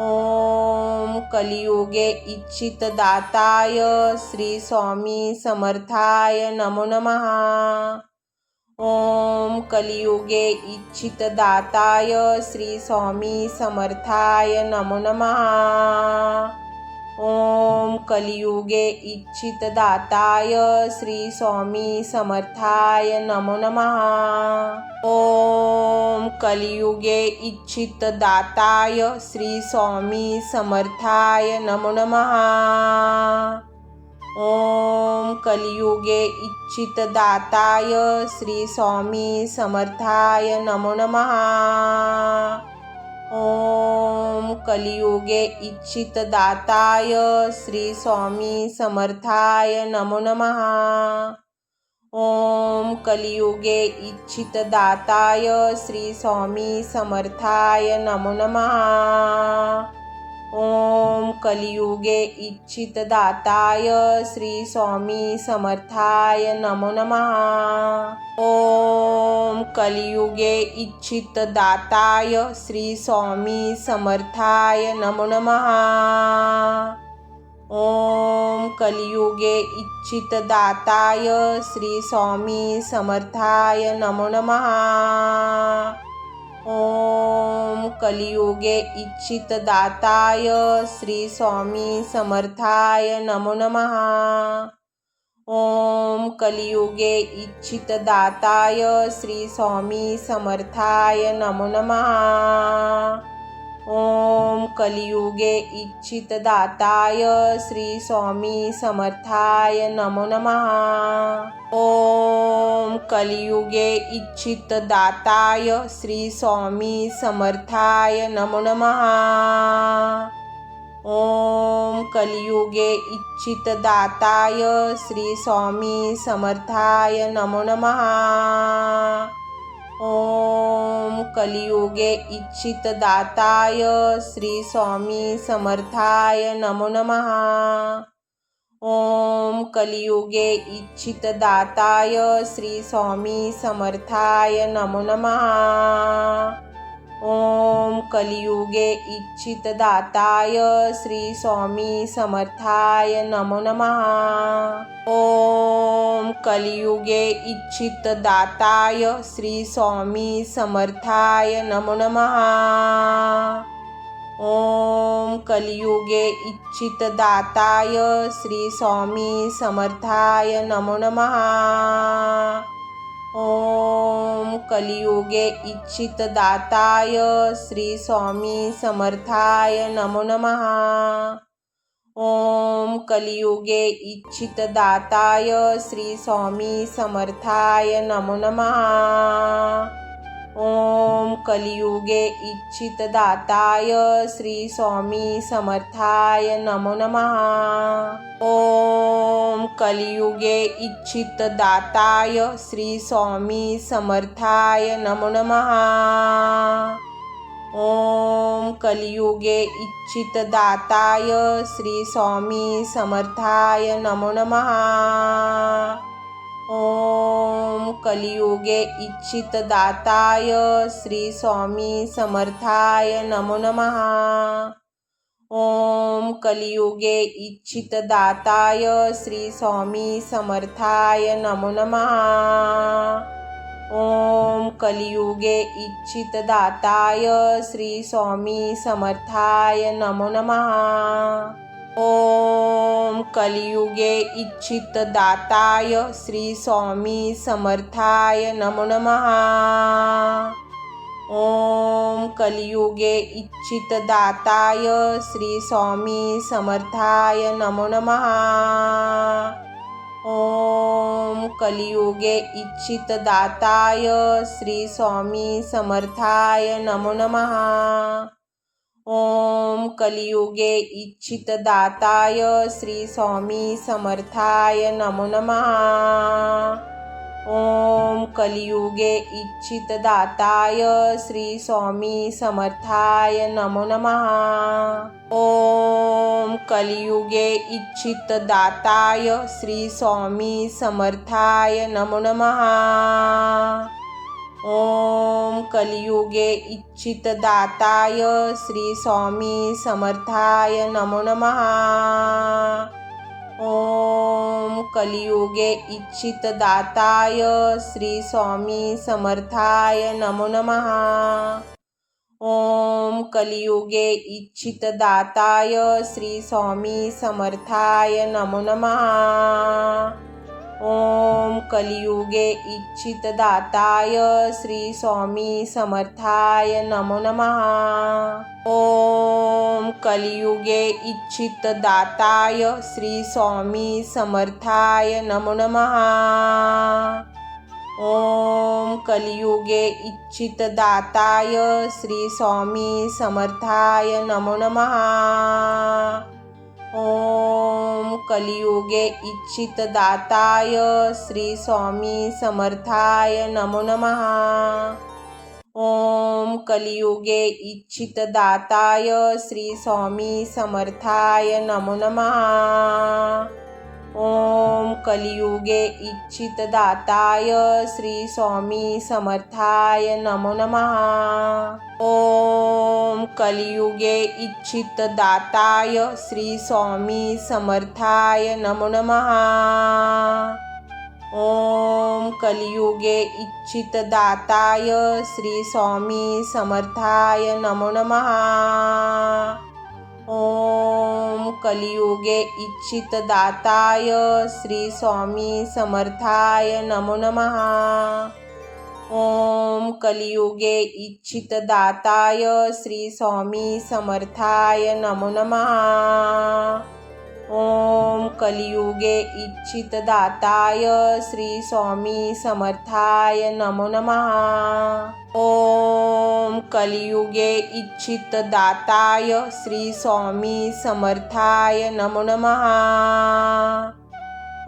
ओम कलियुगे इच्छितदाताय श्री स्वामी समर्थाय नमो नमः। ओम कलियुगे इच्छितदाताय श्री स्वामी समर्थाय नमो नमः। ओम कलियुगे इच्छितदाताय श्री स्वामी समर्थाय नमो नमः। ओम कलियुगे इच्छितदाताय श्री स्वामी समर्थाय नमो नमः। ओम कलियुगे इच्छितदाताय श्री स्वामी समर्थाय नमो नमः। ओम कलियुगे इच्छितदाताय श्री स्वामी समर्थाय नमो नमः। ओम कलियुगे इच्छितदाताय श्री स्वामी समर्थाय नमो नमः। ओम कलियुगे इच्छितदाताय श्री स्वामी समर्थाय नमो नमः। ओम कलियुगे इच्छितदाताय श्री स्वामी समर्थाय नमो नमः। ओम कलियुगे इच्छितदाताय श्री स्वामी समर्थाय नमो नमः। ओम कलियुगे इच्छितदाताय श्री स्वामी समर्थाय नमो नमः। ओम कलियुगे इच्छितदाताय श्री स्वामी समर्थाय नमो नमः। ओम कलियुगे इच्छितदाताय श्री स्वामी समर्थाय नमो नमः। ओम कलियुगे इच्छितदाताय श्री स्वामी समर्थाय नमो नमः। ओम कलियुगे इच्छितदाताय श्री स्वामी समर्थाय नमो नमः। ओम कलियुगे इच्छितदाताय श्री स्वामी समर्थाय नमो नमः। ओम कलियुगे इच्छितदाताय श्री स्वामी समर्थाय नमो नमः। ओम कलियुगे इच्छितदाताय श्री स्वामी समर्थाय नमो नमः। ओम कलियुगे इच्छितदाताय श्री स्वामी समर्थाय नमो नमः। ओम कलियुगे इच्छितदाताय श्री स्वामी समर्थाय नमो नमः। ओम कलियुगे इच्छितदाताय श्री स्वामी समर्थाय नमो नमः। ओम कलियुगे इच्छितदाताय श्री स्वामी समर्थाय नमो नमः। ओम कलियुगे इच्छितदाताय श्री स्वामी समर्थाय नमो नमः। ओम कलियुगे इच्छितदाताय श्री स्वामी समर्थाय नमो नमः। ओम कलियुगे इच्छितदाताय श्री स्वामी समर्थाय नमो नमः। ओम कलियुगे इच्छितदाताय श्री स्वामी समर्थाय नमो नमः। ओम कलियुगे इच्छितदाताय श्री स्वामी समर्थाय नमो नमः। ओम कलियुगे इच्छितदाताय श्री स्वामी समर्थाय नमो नमः। ओम कलियुगे इच्छितदाताय श्री स्वामी समर्थाय नमो नमः। ओम कलियुगे इच्छितदाताय श्री स्वामी समर्थाय नमो नमः। ओम कलियुगे इच्छितदाताय श्री स्वामी समर्थाय नमो नमः। ओम कलियुगे इच्छितदाताय श्री स्वामी समर्थाय नमो नमः। ओम कलियुगे इच्छितदाताय श्री स्वामी समर्थाय नमो नमः। ओम कलियुगे इच्छितदाताय श्री स्वामी समर्थाय नमो नमः। ओम कलियुगे इच्छितदाताय श्री स्वामी समर्थाय नमो नमः। ओम कलियुगे इच्छितदाताय श्री स्वामी समर्थाय नमो नमः। ओम कलियुगे इच्छितदाताय श्री स्वामी समर्थाय नमो नमः। ओम कलियुगे इच्छितदाताय श्री स्वामी समर्थाय नमो नमः। ओम कलियुगे इच्छितदाताय श्री स्वामी समर्थाय नमो नमः। ओम कलियुगे इच्छितदाताय श्री स्वामी समर्थाय नमो नमः। ओम कलियुगे इच्छितदाताय श्री स्वामी समर्थाय नमो नमः। ओम कलियुगे इच्छितदाताय श्री स्वामी समर्थाय नमो नमः। ओम कलियुगे इच्छितदाताय श्री स्वामी समर्थाय नमो नमः। ओम कलियुगे इच्छितदाताय श्री स्वामी समर्थाय नमो नमः। ओम कलियुगे इच्छितदाताय श्री स्वामी समर्थाय नमो नमः। ओम कलियुगे इच्छितदाताय श्री स्वामी समर्थाय नमो नमः। ओम कलियुगे इच्छितदाताय श्री स्वामी समर्थाय नमो नमः। ओम कलियुगे इच्छितदाताय श्री स्वामी समर्थाय नमो नमः। ओम कलियुगे इच्छितदाताय श्री स्वामी समर्थाय नमो नमः।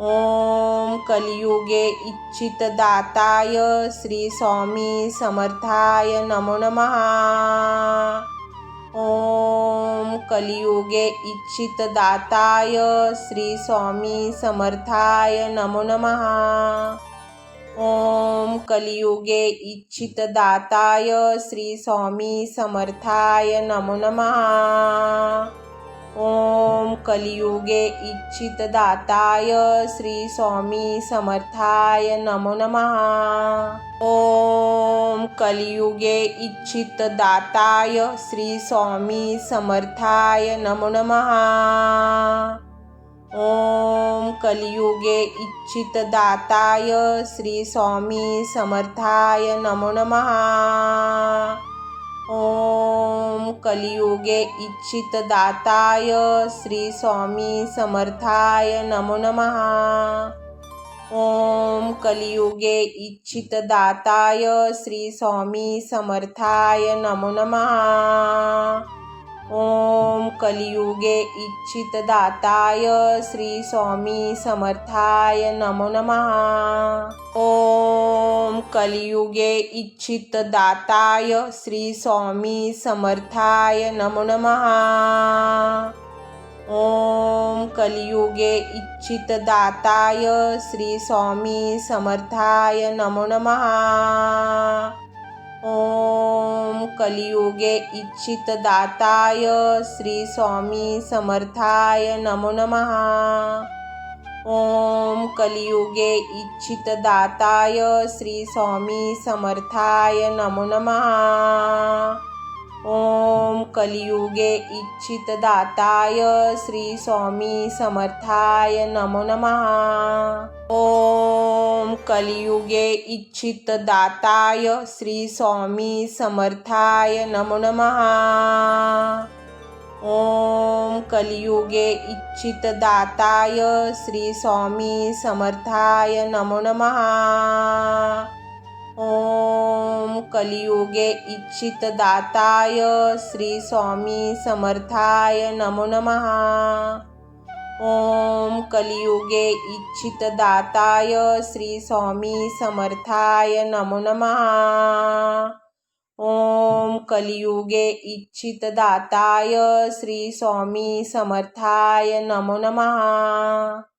ओम कलियुगे इच्छितदाताय श्री स्वामी समर्थाय नमो नमः। ओम कलियुगे इच्छितदाताय श्री स्वामी समर्थाय नमो नमः। ओम कलियुगे इच्छितदाताय श्री स्वामी समर्थाय नमो नमः। ओम कलियुगे इच्छितदाताय श्री स्वामी समर्थाय नमो नमः। ओम कलियुगे इच्छितदाताय श्री स्वामी समर्थाय नमो नमः। ओम कलियुगे इच्छितदाताय श्री स्वामी समर्थाय नमो नमः। ओम कलियुगे इच्छितदाताय श्री स्वामी समर्थाय नमो नमः। ओम कलियुगे इच्छितदाताय श्री स्वामी समर्थाय नमो नमः। ओम कलियुगे इच्छितदाताय श्री स्वामी समर्थाय नमो नमः। ओम कलियुगे इच्छितदाताय श्री स्वामी समर्थाय नमो नमः। ओम कलियुगे इच्छितदाताय श्री स्वामी समर्थाय नमो नमः। ओम कलियुगे इच्छितदाताय श्री स्वामी समर्थाय नमो नमः। ओम कलियुगे इच्छितदाताय श्री स्वामी समर्थाय नमो नमः। ओम कलियुगे इच्छितदाताय श्री स्वामी समर्थाय नमो नमः। ओम कलियुगे इच्छितदाताय श्री स्वामी समर्थाय नमो नमः। ओम कलियुगे इच्छितदाताय श्री स्वामी समर्थाय नमो नमः। ओम कलियुगे इच्छितदाताय श्री स्वामी समर्थाय नमो नमः। ओम कलियुगे इच्छितदाताय श्री स्वामी समर्थाय नमो नमः। ओम कलियुगे इच्छितदाताय श्री स्वामी समर्थाय नमो नमः।